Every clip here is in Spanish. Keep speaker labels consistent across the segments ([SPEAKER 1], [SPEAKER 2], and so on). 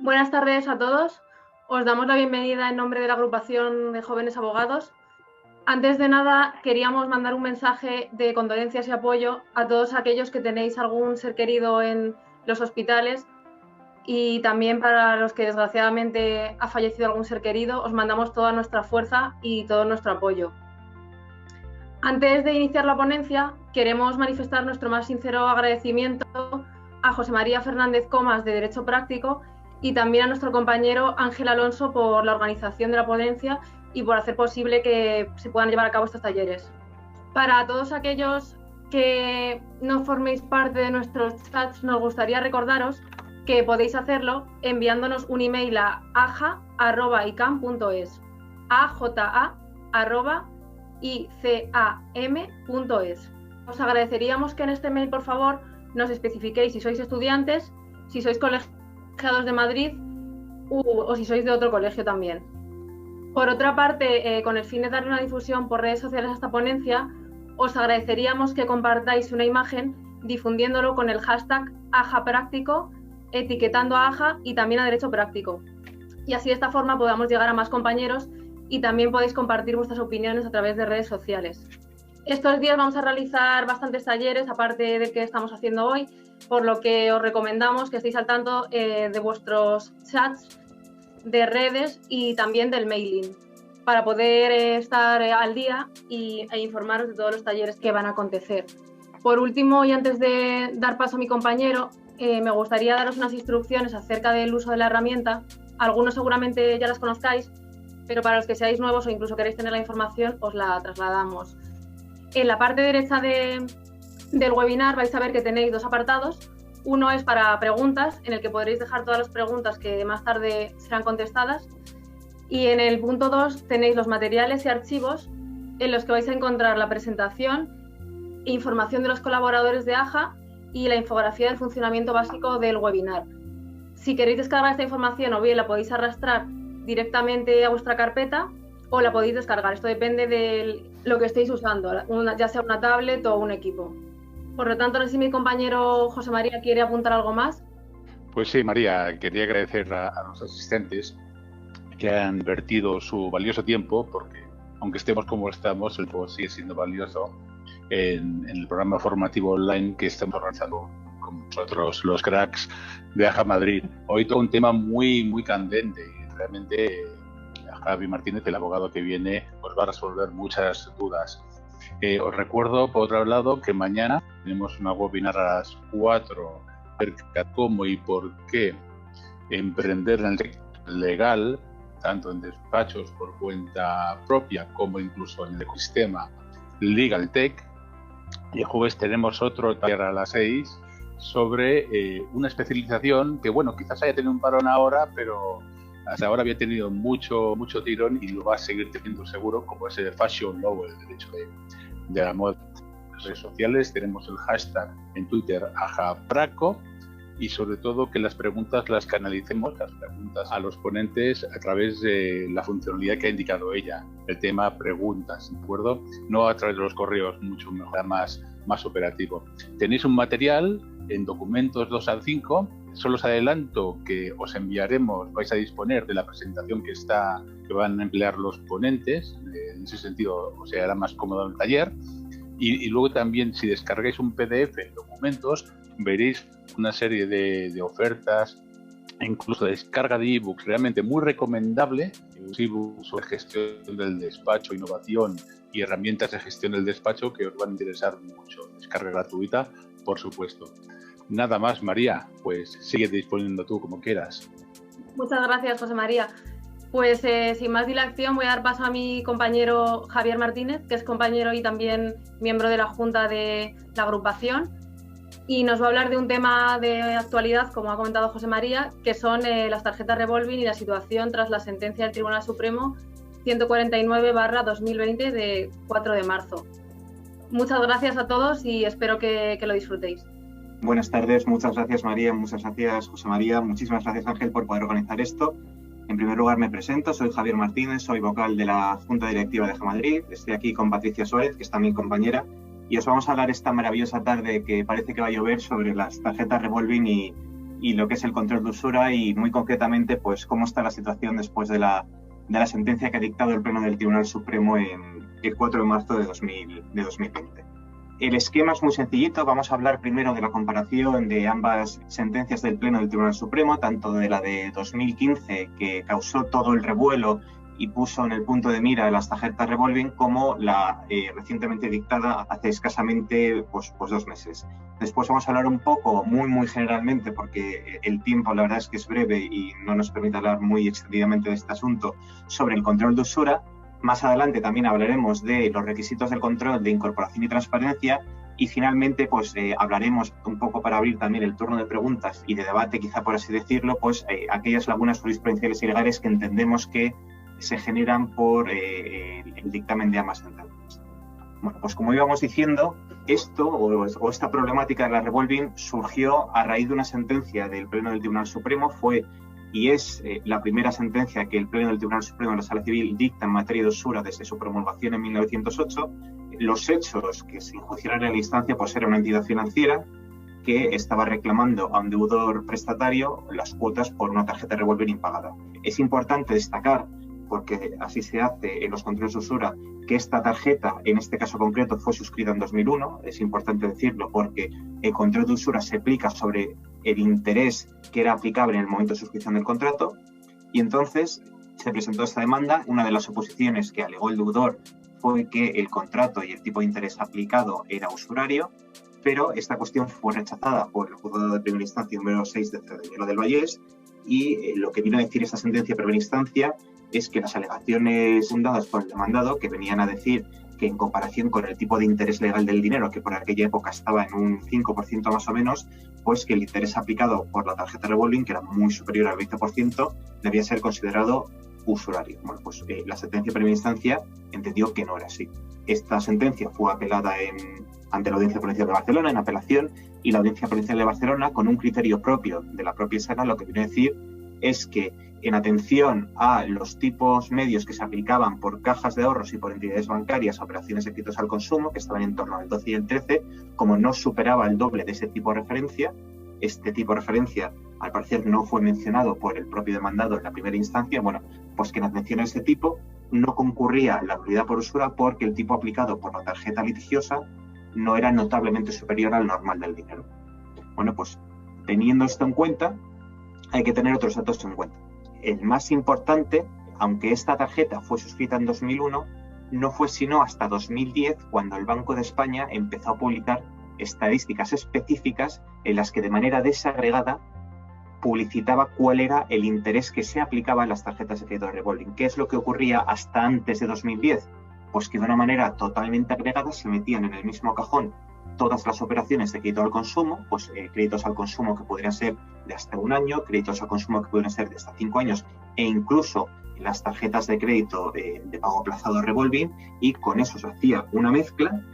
[SPEAKER 1] Buenas tardes a todos. Os damos la bienvenida en nombre de la agrupación de jóvenes abogados. Antes de nada, queríamos mandar un mensaje de condolencias y apoyo a todos aquellos que tenéis algún ser querido en los hospitales y también para los que desgraciadamente ha fallecido algún ser querido, os mandamos toda nuestra fuerza y todo nuestro apoyo. Antes de iniciar la ponencia, queremos manifestar nuestro más sincero agradecimiento a José María Fernández Comas, de Derecho Práctico, y también a nuestro compañero Ángel Alonso por la organización de la ponencia y por hacer posible que se puedan llevar a cabo estos talleres. Para todos aquellos que no forméis parte de nuestros chats, nos gustaría recordaros que podéis hacerlo enviándonos un email a aja@icam.es, aja@icam.es. Os agradeceríamos que en este mail, por favor, nos especifiquéis si sois estudiantes, si sois colegiados de Madrid o si sois de otro colegio también. Por otra parte, con el fin de dar una difusión por redes sociales a esta ponencia, os agradeceríamos que compartáis una imagen difundiéndolo con el hashtag AjaPráctico, etiquetando a AJA y también a Derecho Práctico. Y así de esta forma podamos llegar a más compañeros y también podéis compartir vuestras opiniones a través de redes sociales. Estos días vamos a realizar bastantes talleres, aparte del que estamos haciendo hoy, por lo que os recomendamos que estéis al tanto de vuestros chats, de redes y también del mailing, para poder estar al día e informaros de todos los talleres que van a acontecer. Por último, y antes de dar paso a mi compañero, me gustaría daros unas instrucciones acerca del uso de la herramienta. Algunos seguramente ya las conozcáis, pero para los que seáis nuevos o incluso queréis tener la información, os la trasladamos. En la parte derecha del webinar vais a ver que tenéis dos apartados. Uno es para preguntas, en el que podréis dejar todas las preguntas que más tarde serán contestadas. Y en el punto 2 tenéis los materiales y archivos en los que vais a encontrar la presentación, información de los colaboradores de AJA y la infografía del funcionamiento básico del webinar. Si queréis descargar esta información, o bien la podéis arrastrar directamente a vuestra carpeta o la podéis descargar. Esto depende de lo que estéis usando, ya sea una tablet o un equipo. Por lo tanto, no sé si mi compañero José María quiere apuntar algo más.
[SPEAKER 2] Pues sí, María, quería agradecer a los asistentes que han vertido su valioso tiempo, porque aunque estemos como estamos, el juego sigue siendo valioso en el programa formativo online que estamos organizando con nosotros, los cracks de AJA Madrid. Hoy todo un tema muy candente y realmente Javi Martínez, el abogado que viene, os va a resolver muchas dudas. Os recuerdo, por otro lado, que mañana tenemos una webinar a las 4 acerca de cómo y por qué emprender en el sector legal, tanto en despachos por cuenta propia como incluso en el ecosistema Legal Tech. Y el jueves tenemos otro taller a las 6 sobre una especialización que, bueno, quizás haya tenido un parón ahora, pero hasta ahora había tenido mucho tirón y lo va a seguir teniendo seguro, como ese de Fashion Law, el derecho de la moda. En las redes sociales tenemos el hashtag en Twitter AjaPraco, y sobre todo que las preguntas las canalicemos, las preguntas a los ponentes a través de la funcionalidad que ha indicado ella, el tema preguntas, ¿de acuerdo? No a través de los correos, mucho mejor, más operativo. Tenéis un material en documentos 2 al 5, solo os adelanto que os enviaremos, vais a disponer de la presentación que van a emplear los ponentes, en ese sentido os será más cómodo el taller, y luego también si descargáis un PDF en documentos, veréis una serie de ofertas, incluso de descarga de ebooks, realmente muy recomendable, ebooks sobre gestión del despacho, innovación y herramientas de gestión del despacho que os van a interesar mucho. Descarga gratuita, por supuesto. Nada más, María, pues sigue disponiendo tú como quieras.
[SPEAKER 1] Muchas gracias, José María. Pues sin más dilación voy a dar paso a mi compañero Javier Martínez, que es compañero y también miembro de la Junta de la agrupación, y nos va a hablar de un tema de actualidad, como ha comentado José María, que son las tarjetas revolving y la situación tras la sentencia del Tribunal Supremo 149/2020 de 4 de marzo. Muchas gracias a todos y espero que lo disfrutéis.
[SPEAKER 3] Buenas tardes, muchas gracias María, muchas gracias José María, muchísimas gracias Ángel por poder organizar esto. En primer lugar me presento, soy Javier Martínez, soy vocal de la Junta Directiva de AJA Madrid, estoy aquí con Patricia Suárez, que es también compañera, y os vamos a hablar esta maravillosa tarde que parece que va a llover sobre las tarjetas revolving y y lo que es el control de usura y muy concretamente pues cómo está la situación después de la sentencia que ha dictado el Pleno del Tribunal Supremo en el 4 de marzo de 2020. El esquema es muy sencillito. Vamos a hablar primero de la comparación de ambas sentencias del Pleno del Tribunal Supremo, tanto de la de 2015, que causó todo el revuelo y puso en el punto de mira las tarjetas revolving, como la recientemente dictada hace escasamente pues 2 meses. Después vamos a hablar un poco, muy generalmente, porque el tiempo la verdad es que es breve y no nos permite hablar muy extendidamente de este asunto, sobre el control de usura. Más adelante también hablaremos de los requisitos del control de incorporación y transparencia. Y finalmente, pues hablaremos un poco, para abrir también el turno de preguntas y de debate, quizá por así decirlo, pues aquellas lagunas jurisprudenciales y legales que entendemos que se generan por el dictamen de ambas sentencias. Bueno, pues como íbamos diciendo, esto o esta problemática de la revolving surgió a raíz de una sentencia del Pleno del Tribunal Supremo. Fue y es la primera sentencia que el Pleno del Tribunal Supremo de la Sala Civil dicta en materia de usura desde su promulgación en 1908. Los hechos que se enjuiciaron en la instancia pues era una entidad financiera que estaba reclamando a un deudor prestatario las cuotas por una tarjeta revolver impagada. Es importante destacar, porque así se hace en los controles de usura, que esta tarjeta, en este caso concreto, fue suscrita en 2001. Es importante decirlo porque el control de usura se aplica sobre el interés que era aplicable en el momento de suscripción del contrato, y entonces se presentó esta demanda. Una de las oposiciones que alegó el deudor fue que el contrato y el tipo de interés aplicado era usurario, pero esta cuestión fue rechazada por el juzgado de primera instancia número 6 de Cerdanyola del Vallés, y lo que vino a decir esta sentencia de primera instancia es que las alegaciones fundadas por el demandado, que venían a decir que en comparación con el tipo de interés legal del dinero, que por aquella época estaba en un 5% más o menos, pues que el interés aplicado por la tarjeta revolving, que era muy superior al 20%, debía ser considerado usurario. Bueno, pues la sentencia de primera instancia entendió que no era así. Esta sentencia fue apelada ante la Audiencia Provincial de Barcelona en apelación, y la Audiencia Provincial de Barcelona, con un criterio propio de la propia sala, lo que viene a decir es que en atención a los tipos medios que se aplicaban por cajas de ahorros y por entidades bancarias a operaciones de créditos al consumo, que estaban en torno al 12 y el 13, como no superaba el doble de ese tipo de referencia, este tipo de referencia al parecer no fue mencionado por el propio demandado en la primera instancia, bueno, pues que en atención a ese tipo no concurría la nulidad por usura porque el tipo aplicado por la tarjeta litigiosa no era notablemente superior al normal del dinero. Bueno, pues teniendo esto en cuenta, hay que tener otros datos en cuenta. El más importante, aunque esta tarjeta fue suscrita en 2001, no fue sino hasta 2010 cuando el Banco de España empezó a publicar estadísticas específicas en las que de manera desagregada publicitaba cuál era el interés que se aplicaba en las tarjetas de crédito revolving. ¿Qué es lo que ocurría hasta antes de 2010? Pues que de una manera totalmente agregada se metían en el mismo cajón todas las operaciones de crédito al consumo, pues créditos al consumo que podrían ser de hasta 1 año, créditos al consumo que podrían ser de hasta 5 años, e incluso las tarjetas de crédito de pago aplazado revolving, y con eso se hacía una mezcla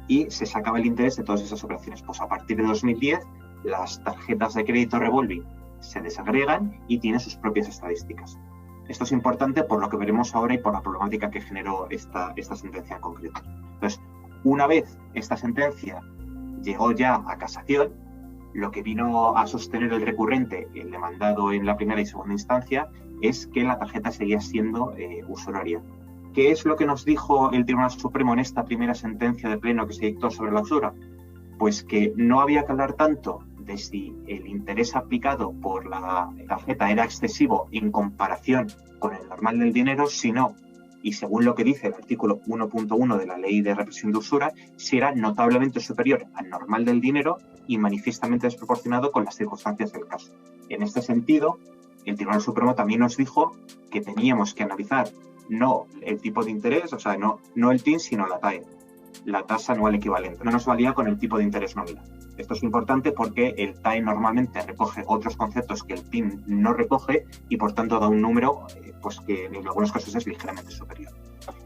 [SPEAKER 3] y se sacaba el interés de todas esas operaciones. Pues a partir de 2010 las tarjetas de crédito revolving se desagregan y tienen sus propias estadísticas. Esto es importante por lo que veremos ahora y por la problemática que generó esta sentencia en concreto. Entonces, una vez esta sentencia llegó ya a casación, lo que vino a sostener el recurrente, el demandado en la primera y segunda instancia, es que la tarjeta seguía siendo usuraria. ¿Qué es lo que nos dijo el Tribunal Supremo en esta primera sentencia de pleno que se dictó sobre la usura? Pues que no había que hablar tanto de si el interés aplicado por la tarjeta era excesivo en comparación con el normal del dinero, sino, y según lo que dice el artículo 1.1 de la Ley de Represión de Usura, si era notablemente superior al normal del dinero y manifiestamente desproporcionado con las circunstancias del caso. En este sentido, el Tribunal Supremo también nos dijo que teníamos que analizar no el tipo de interés, o sea, no el TIN, sino la TAE, la tasa anual equivalente. No nos valía con el tipo de interés nominal. Esto es importante porque el TAE normalmente recoge otros conceptos que el TIN no recoge y por tanto da un número pues que en algunos casos es ligeramente superior.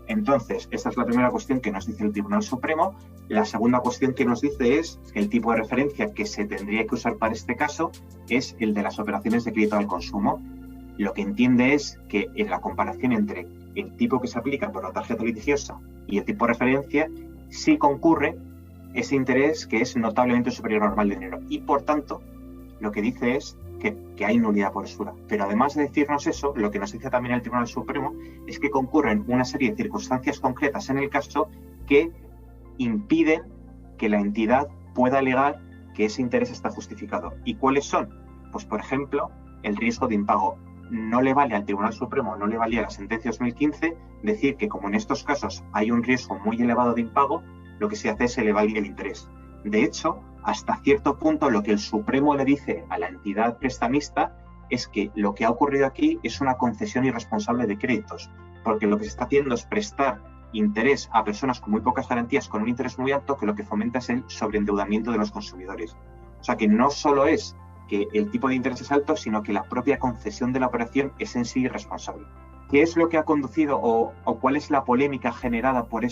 [SPEAKER 3] Entonces, esta es la primera cuestión que nos dice el Tribunal Supremo. La segunda cuestión que nos dice es que el tipo de referencia que se tendría que usar para este caso es el de las operaciones de crédito al consumo. Lo que entiende es que en la comparación entre el tipo que se aplica por la tarjeta litigiosa y el tipo de referencia, sí concurre ese interés que es notablemente superior al normal de dinero. Y por tanto, lo que dice es que hay nulidad por usura. Pero además de decirnos eso, lo que nos dice también el Tribunal Supremo es que concurren una serie de circunstancias concretas en el caso que impiden que la entidad pueda alegar que ese interés está justificado. ¿Y cuáles son? Pues, por ejemplo, el riesgo de impago. No le vale al Tribunal Supremo, no le valía a la sentencia 2015 decir que como en estos casos hay un riesgo muy elevado de impago, lo que se hace es elevar el interés. De hecho, hasta cierto punto lo que el Supremo le dice a la entidad prestamista es que lo que ha ocurrido aquí es una concesión irresponsable de créditos, porque lo que se está haciendo es prestar interés a personas con muy pocas garantías con un interés muy alto, que lo que fomenta es el sobreendeudamiento de los consumidores. O sea que no solo es que el tipo de interés es alto, sino que la propia concesión de la operación es en sí irresponsable. ¿Qué es lo que ha conducido o cuál es la polémica generada por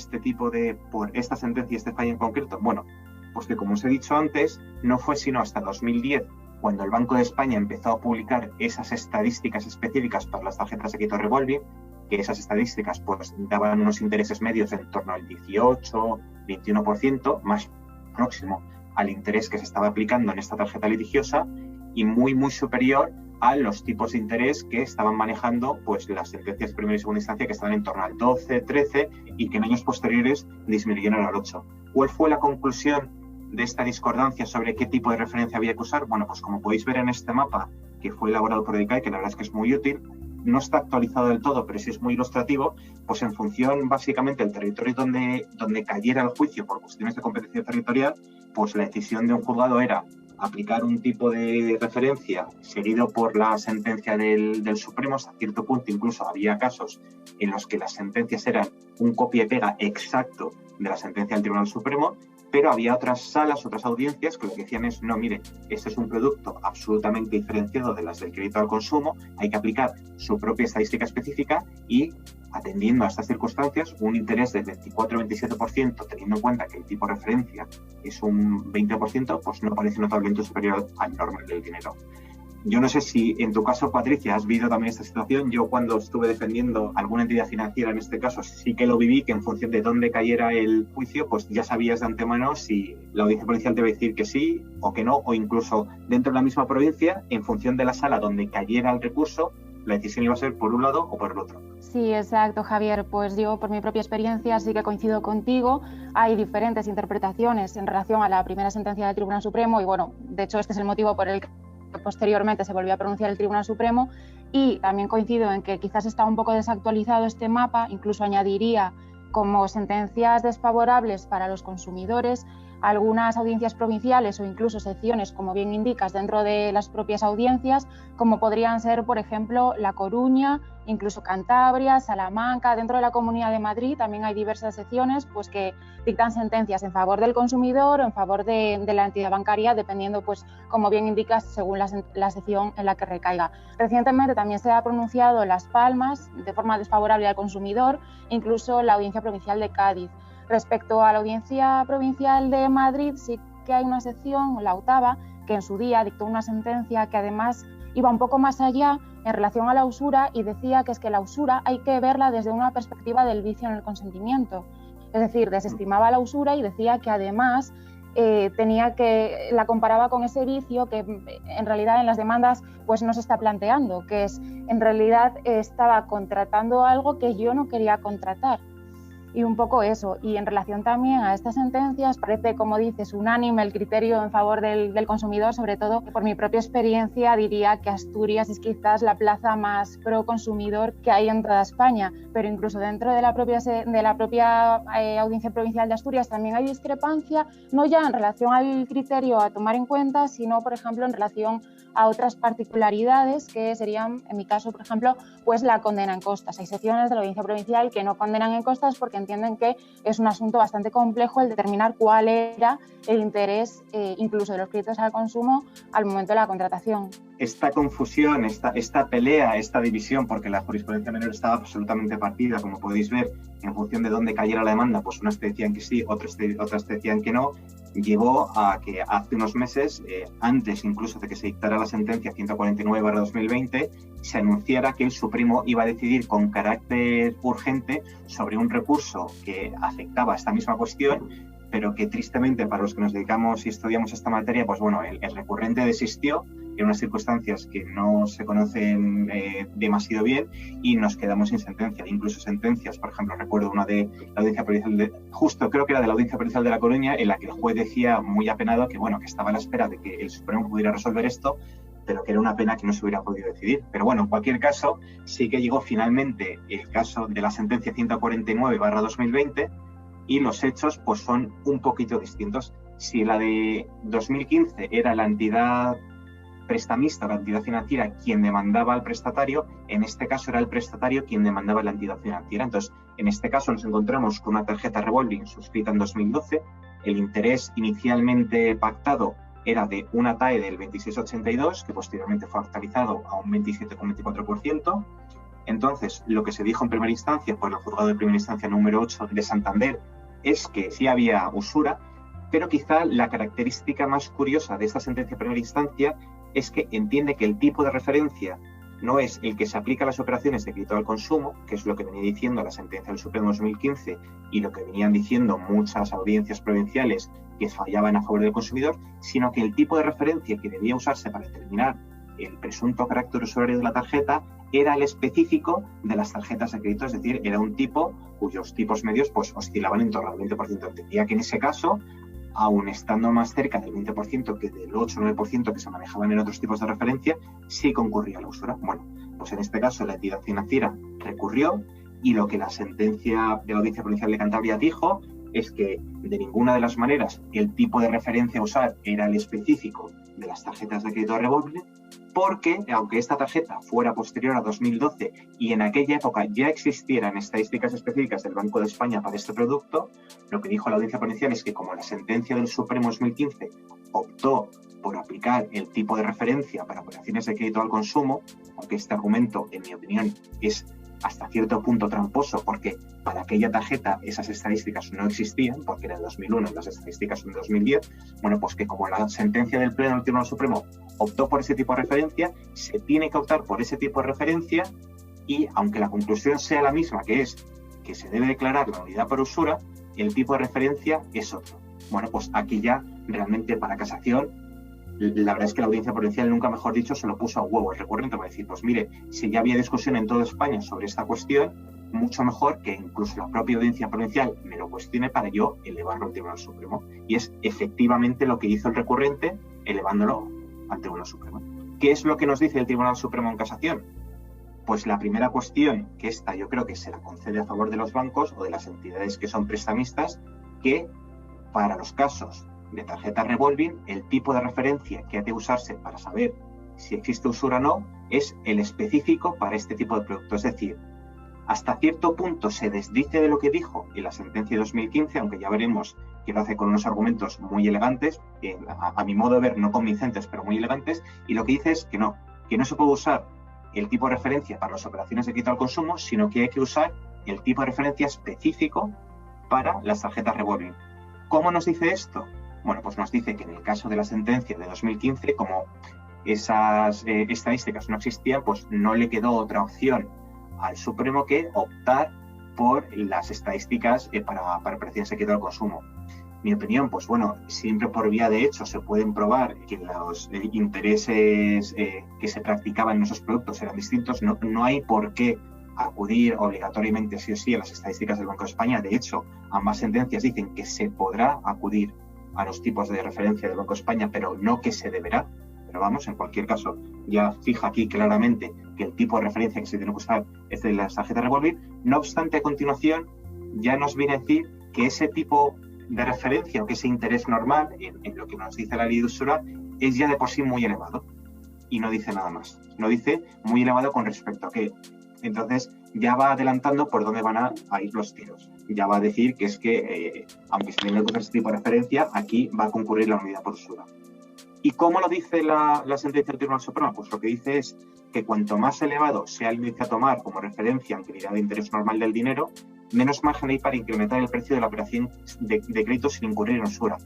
[SPEAKER 3] por esta sentencia y este fallo en concreto? Bueno, pues que, como os he dicho antes, no fue sino hasta 2010 cuando el Banco de España empezó a publicar esas estadísticas específicas para las tarjetas de crédito revolving, que esas estadísticas pues daban unos intereses medios en torno al 18-21%, más próximo al interés que se estaba aplicando en esta tarjeta litigiosa y muy, muy superior a los tipos de interés que estaban manejando pues las sentencias de primera y segunda instancia, que estaban en torno al 12, 13 y que en años posteriores disminuyeron al 8. ¿Cuál fue la conclusión de esta discordancia sobre qué tipo de referencia había que usar? Bueno, pues como podéis ver en este mapa que fue elaborado por DECAE, que la verdad es que es muy útil, no está actualizado del todo, pero sí es muy ilustrativo, pues en función básicamente del territorio donde cayera el juicio por cuestiones de competencia territorial, pues la decisión de un juzgado era aplicar un tipo de referencia seguido por la sentencia del Supremo. Hasta cierto punto incluso había casos en los que las sentencias eran un copia y pega exacto de la sentencia del Tribunal Supremo, pero había otras salas, otras audiencias que lo que decían es, no, mire, este es un producto absolutamente diferenciado de las del crédito al consumo, hay que aplicar su propia estadística específica y, atendiendo a estas circunstancias, un interés del 24-27%, teniendo en cuenta que el tipo de referencia es un 20%, pues no parece notablemente superior al normal del dinero. Yo no sé si en tu caso, Patricia, has vivido también esta situación. Yo, cuando estuve defendiendo alguna entidad financiera, en este caso, sí que lo viví, que en función de dónde cayera el juicio, pues ya sabías de antemano si la audiencia provincial debe decir que sí o que no, o incluso dentro de la misma provincia, en función de la sala donde cayera el recurso, la decisión iba a ser por un lado o por el otro.
[SPEAKER 4] Sí, exacto, Javier. Pues yo, por mi propia experiencia, sí que coincido contigo. Hay diferentes interpretaciones en relación a la primera sentencia del Tribunal Supremo y, bueno, de hecho, este es el motivo por el que posteriormente se volvió a pronunciar el Tribunal Supremo, y también coincido en que quizás está un poco desactualizado este mapa. Incluso añadiría como sentencias desfavorables para los consumidores algunas audiencias provinciales o incluso secciones, como bien indicas, dentro de las propias audiencias, como podrían ser, por ejemplo, La Coruña, incluso Cantabria, Salamanca. Dentro de la Comunidad de Madrid también hay diversas secciones pues, que dictan sentencias en favor del consumidor o en favor de la entidad bancaria, dependiendo, pues, como bien indicas, según la sección en la que recaiga. Recientemente también se ha pronunciado en Las Palmas de forma desfavorable al consumidor, incluso la Audiencia Provincial de Cádiz. Respecto a la Audiencia Provincial de Madrid, sí que hay una sección, la octava, que en su día dictó una sentencia que además iba un poco más allá en relación a la usura y decía que es que la usura hay que verla desde una perspectiva del vicio en el consentimiento. Es decir, desestimaba la usura y decía que además la comparaba con ese vicio que en realidad en las demandas pues no se está planteando, que es en realidad estaba contratando algo que yo no quería contratar. Y un poco eso. Y en relación también a estas sentencias, parece, como dices, unánime el criterio en favor del consumidor. Sobre todo, por mi propia experiencia, diría que Asturias es quizás la plaza más pro consumidor que hay en toda España. Pero incluso dentro de la propia Audiencia Provincial de Asturias también hay discrepancia, no ya en relación al criterio a tomar en cuenta, sino, por ejemplo, en relación a otras particularidades que serían, en mi caso, por ejemplo, pues la condena en costas. Hay secciones de la Audiencia Provincial que no condenan en costas porque entienden que es un asunto bastante complejo el determinar cuál era el interés incluso de los créditos al consumo al momento de la contratación.
[SPEAKER 3] Esta confusión, esta pelea, esta división, porque la jurisprudencia menor estaba absolutamente partida, como podéis ver, en función de dónde cayera la demanda, pues unas te decían que sí, otras te decían que no, llevó a que hace unos meses, antes incluso de que se dictara la sentencia 149/2020, se anunciara que el Supremo iba a decidir con carácter urgente sobre un recurso que afectaba a esta misma cuestión, pero que tristemente para los que nos dedicamos y estudiamos esta materia, pues bueno, el recurrente desistió en unas circunstancias que no se conocen demasiado bien y nos quedamos sin sentencia. Incluso sentencias, por ejemplo, recuerdo una de la Audiencia Provincial creo que era de la Audiencia Provincial de La Coruña, en la que el juez decía muy apenado que, bueno, que estaba a la espera de que el Supremo pudiera resolver esto, pero que era una pena que no se hubiera podido decidir. Pero bueno, en cualquier caso, sí que llegó finalmente el caso de la sentencia 149/2020 y los hechos pues son un poquito distintos. Si la de 2015 era la entidad prestamista, la entidad financiera, quien demandaba al prestatario, en este caso era el prestatario quien demandaba a la entidad financiera. Entonces, en este caso nos encontramos con una tarjeta revolving suscrita en 2012, el interés inicialmente pactado era de una TAE del 26,82, que posteriormente fue actualizado a un 27,24%. Entonces, lo que se dijo en primera instancia por el juzgado de primera instancia número 8 de Santander es que sí había usura, pero quizá la característica más curiosa de esta sentencia de primera instancia es que entiende que el tipo de referencia no es el que se aplica a las operaciones de crédito al consumo, que es lo que venía diciendo la sentencia del Supremo 2015 y lo que venían diciendo muchas audiencias provinciales que fallaban a favor del consumidor, sino que el tipo de referencia que debía usarse para determinar el presunto carácter usuario de la tarjeta era el específico de las tarjetas de crédito, es decir, era un tipo cuyos tipos medios pues oscilaban en torno al 20%. Entendía que en ese caso, aun estando más cerca del 20% que del 8 o 9% que se manejaban en otros tipos de referencia, sí concurría la usura. Bueno, pues en este caso la entidad financiera recurrió y lo que la sentencia de la Audiencia Provincial de Cantabria dijo es que de ninguna de las maneras el tipo de referencia a usar era el específico de las tarjetas de crédito revolving, porque aunque esta tarjeta fuera posterior a 2012 y en aquella época ya existieran estadísticas específicas del Banco de España para este producto, lo que dijo la Audiencia Provincial es que como la sentencia del Supremo 2015 optó por aplicar el tipo de referencia para operaciones de crédito al consumo, aunque este argumento, en mi opinión, es hasta cierto punto tramposo, porque para aquella tarjeta esas estadísticas no existían, porque era de 2001 y las estadísticas son de 2010, bueno, pues que como la sentencia del Pleno del Tribunal Supremo optó por ese tipo de referencia, se tiene que optar por ese tipo de referencia y, aunque la conclusión sea la misma, que es que se debe declarar la unidad por usura, el tipo de referencia es otro. Bueno, pues aquí ya realmente para casación, la verdad es que la Audiencia Provincial, nunca mejor dicho, se lo puso a huevo el recurrente para decir, pues mire, si ya había discusión en toda España sobre esta cuestión, mucho mejor que incluso la propia Audiencia Provincial me lo cuestione para yo elevarlo al Tribunal Supremo. Y es efectivamente lo que hizo el recurrente, elevándolo al Tribunal Supremo. ¿Qué es lo que nos dice el Tribunal Supremo en casación? Pues la primera cuestión, que esta yo creo que se la concede a favor de los bancos o de las entidades que son prestamistas, que para los casos de tarjeta revolving, el tipo de referencia que ha de usarse para saber si existe usura o no es el específico para este tipo de producto. Es decir, hasta cierto punto se desdice de lo que dijo en la sentencia de 2015, aunque ya veremos que lo hace con unos argumentos muy elegantes, a mi modo de ver no convincentes, pero muy elegantes, y lo que dice es que no se puede usar el tipo de referencia para las operaciones de crédito al consumo, sino que hay que usar el tipo de referencia específico para las tarjetas revolving. ¿Cómo nos dice esto? Bueno, pues nos dice que en el caso de la sentencia de 2015, como esas estadísticas no existían, pues no le quedó otra opción al Supremo que optar por las estadísticas para operaciones de crédito al consumo. Mi opinión, pues bueno, siempre por vía de hecho se pueden probar que los intereses que se practicaban en esos productos eran distintos. No hay por qué acudir obligatoriamente sí o sí a las estadísticas del Banco de España. De hecho, ambas sentencias dicen que se podrá acudir a los tipos de referencia del Banco de España, pero no que se deberá. Pero vamos, en cualquier caso, ya fija aquí claramente que el tipo de referencia que se tiene que usar es de las tarjetas revolving. No obstante, a continuación, ya nos viene a decir que ese tipo de referencia o que ese interés normal, en lo que nos dice la ley de usura, es ya de por sí muy elevado. Y no dice nada más. No dice muy elevado con respecto a qué. Entonces, ya va adelantando por dónde van a ir los tiros. Ya va a decir que es que, aunque se tenga que usar ese tipo de referencia, aquí va a concurrir la unidad por usura. ¿Y cómo lo dice la sentencia del Tribunal Supremo? Pues lo que dice es que cuanto más elevado sea el índice a tomar como referencia en unidad de interés normal del dinero, menos margen hay para incrementar el precio de la operación de crédito sin incurrir en usura.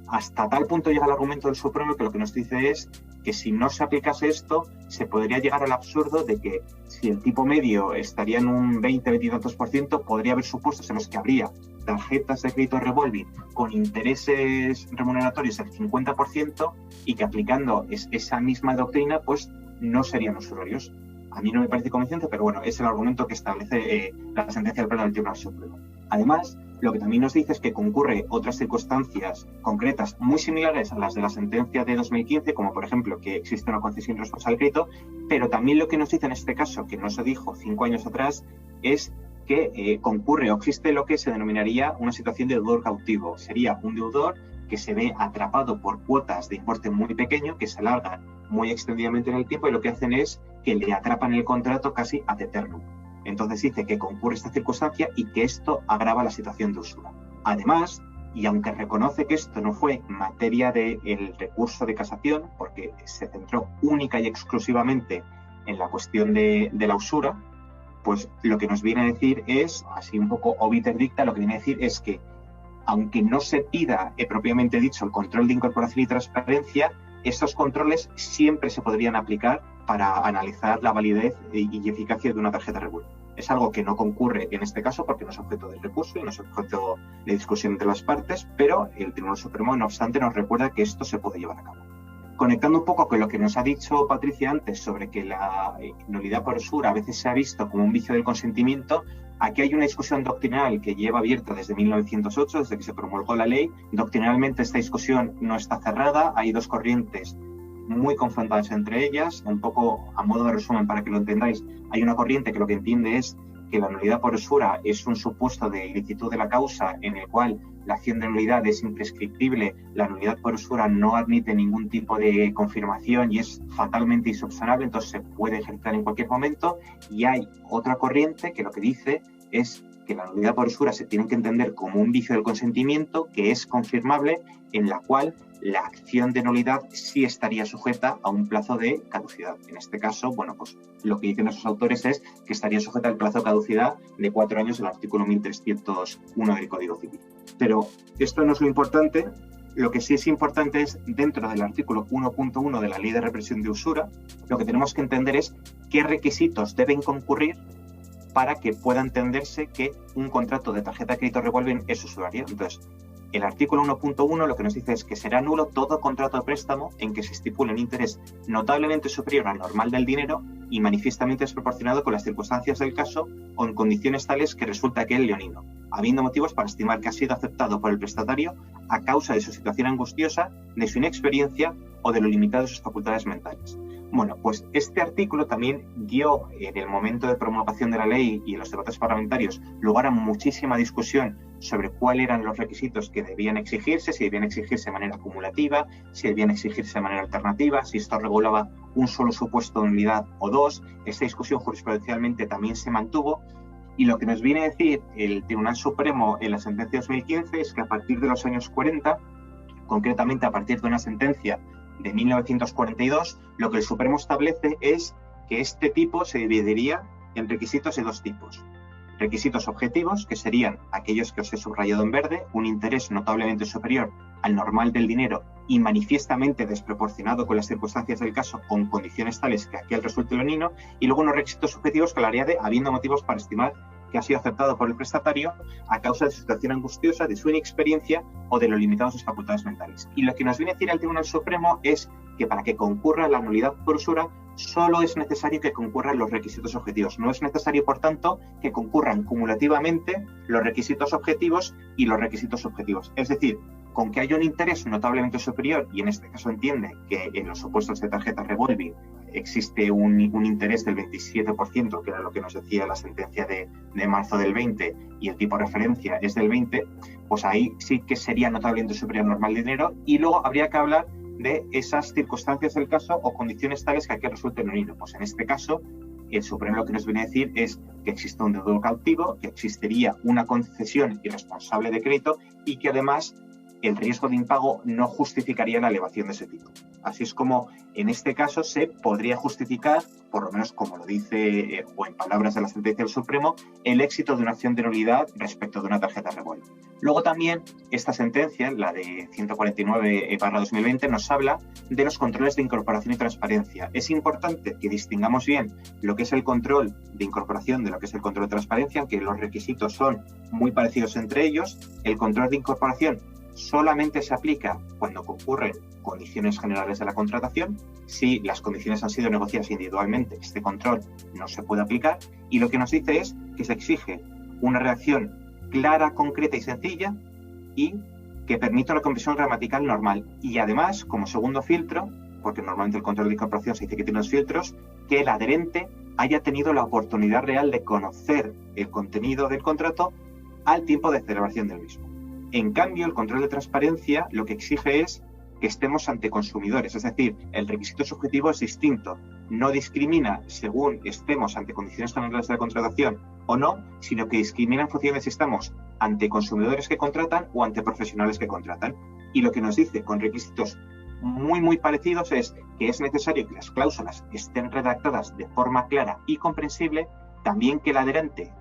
[SPEAKER 3] Hasta tal punto llega el argumento del Supremo que lo que nos dice es que si no se aplicase esto, se podría llegar al absurdo de que si el tipo medio estaría en un 20 y tantos %, podría haber supuestos en los que habría tarjetas de crédito revolving con intereses remuneratorios del 50% y que aplicando esa misma doctrina pues no serían usurarios. A mí no me parece convincente, pero bueno, es el argumento que establece la sentencia del Pleno del Tribunal Supremo. Además, lo que también nos dice es que concurre otras circunstancias concretas muy similares a las de la sentencia de 2015, como por ejemplo que existe una concesión responsable de crédito, pero también lo que nos dice en este caso, que no se dijo 5 años atrás, es que concurre o existe lo que se denominaría una situación de deudor cautivo. Sería un deudor que se ve atrapado por cuotas de importe muy pequeño, que se alargan muy extendidamente en el tiempo y lo que hacen es que le atrapan el contrato casi ad eternum. Entonces dice que concurre esta circunstancia y que esto agrava la situación de usura. Además, y aunque reconoce que esto no fue materia del recurso de casación, porque se centró única y exclusivamente en la cuestión de la usura, pues lo que nos viene a decir es, así un poco obiter dicta, lo que viene a decir es que aunque no se pida propiamente dicho el control de incorporación y transparencia, estos controles siempre se podrían aplicar para analizar la validez y eficacia de una tarjeta revolving. Es algo que no concurre en este caso porque no es objeto del recurso y no es objeto de discusión entre las partes, pero el Tribunal Supremo, no obstante, nos recuerda que esto se puede llevar a cabo. Conectando un poco con lo que nos ha dicho Patricia antes sobre que la nulidad por usura a veces se ha visto como un vicio del consentimiento, aquí hay una discusión doctrinal que lleva abierta desde 1908, desde que se promulgó la ley. Doctrinalmente esta discusión no está cerrada, hay dos corrientes muy confrontadas entre ellas. Un poco a modo de resumen para que lo entendáis, hay una corriente que lo que entiende es que la nulidad por usura es un supuesto de ilicitud de la causa en el cual la acción de nulidad es imprescriptible, la nulidad por usura no admite ningún tipo de confirmación y es fatalmente insubsanable, entonces se puede ejercer en cualquier momento. Y hay otra corriente que lo que dice es que la nulidad por usura se tiene que entender como un vicio del consentimiento que es confirmable, en la cual la acción de nulidad sí estaría sujeta a un plazo de caducidad. En este caso, bueno, pues lo que dicen esos autores es que estaría sujeta al plazo de caducidad de 4 años del artículo 1301 del Código Civil. Pero esto no es lo importante. Lo que sí es importante es, dentro del artículo 1.1 de la Ley de Represión de Usura, lo que tenemos que entender es qué requisitos deben concurrir para que pueda entenderse que un contrato de tarjeta de crédito revolving es usurario. Entonces, el artículo 1.1 lo que nos dice es que será nulo todo contrato de préstamo en que se estipule un interés notablemente superior al normal del dinero y manifiestamente desproporcionado con las circunstancias del caso o en condiciones tales que resulta que el leonino, habiendo motivos para estimar que ha sido aceptado por el prestatario a causa de su situación angustiosa, de su inexperiencia o de lo limitado de sus facultades mentales. Bueno, pues este artículo también dio, en el momento de promulgación de la ley y en los debates parlamentarios, lugar a muchísima discusión sobre cuáles eran los requisitos que debían exigirse, si debían exigirse de manera acumulativa, si debían exigirse de manera alternativa, si esto regulaba un solo supuesto de nulidad o dos. Esta discusión jurisprudencialmente también se mantuvo y lo que nos viene a decir el Tribunal Supremo en la sentencia de 2015 es que a partir de los años 40, concretamente a partir de una sentencia de 1942, lo que el Supremo establece es que este tipo se dividiría en requisitos de dos tipos. Requisitos objetivos, que serían aquellos que os he subrayado en verde, un interés notablemente superior al normal del dinero y manifiestamente desproporcionado con las circunstancias del caso o en condiciones tales que aquel resulte leonino, y luego unos requisitos subjetivos que hablaría de habiendo motivos para estimar que ha sido aceptado por el prestatario a causa de su situación angustiosa, de su inexperiencia o de lo limitado de sus facultades mentales. Y lo que nos viene a decir el Tribunal Supremo es que para que concurra la nulidad por usura solo es necesario que concurran los requisitos objetivos. No es necesario, por tanto, que concurran cumulativamente los requisitos objetivos y los requisitos subjetivos. Es decir, con que haya un interés notablemente superior, y en este caso entiende que en los supuestos de tarjeta revolving existe un interés del 27%, que era lo que nos decía la sentencia de marzo del 20, y el tipo de referencia es del 20, pues ahí sí que sería notablemente superior al normal dinero, y luego habría que hablar de esas circunstancias del caso o condiciones tales que aquí resulten leonino. Pues en este caso, el Supremo lo que nos viene a decir es que existe un deudor cautivo, que existiría una concesión irresponsable de crédito y que además el riesgo de impago no justificaría la elevación de ese tipo. Así es como en este caso se podría justificar, por lo menos como lo dice, o en palabras de la sentencia del Supremo, el éxito de una acción de nulidad respecto de una tarjeta revolving. Luego también esta sentencia, la de 149/2020, nos habla de los controles de incorporación y transparencia. Es importante que distingamos bien lo que es el control de incorporación de lo que es el control de transparencia, aunque los requisitos son muy parecidos entre ellos. El control de incorporación solamente se aplica cuando concurren condiciones generales de la contratación. Si las condiciones han sido negociadas individualmente, este control no se puede aplicar, y lo que nos dice es que se exige una redacción clara, concreta y sencilla y que permita una comprensión gramatical normal. Y además, como segundo filtro, porque normalmente el control de incorporación se dice que tiene los filtros, que el adherente haya tenido la oportunidad real de conocer el contenido del contrato al tiempo de celebración del mismo. En cambio, el control de transparencia lo que exige es que estemos ante consumidores, es decir, el requisito subjetivo es distinto. No discrimina según estemos ante condiciones generales de la contratación o no, sino que discrimina en función de si estamos ante consumidores que contratan o ante profesionales que contratan. Y lo que nos dice con requisitos muy parecidos es que es necesario que las cláusulas estén redactadas de forma clara y comprensible, también que el adherente,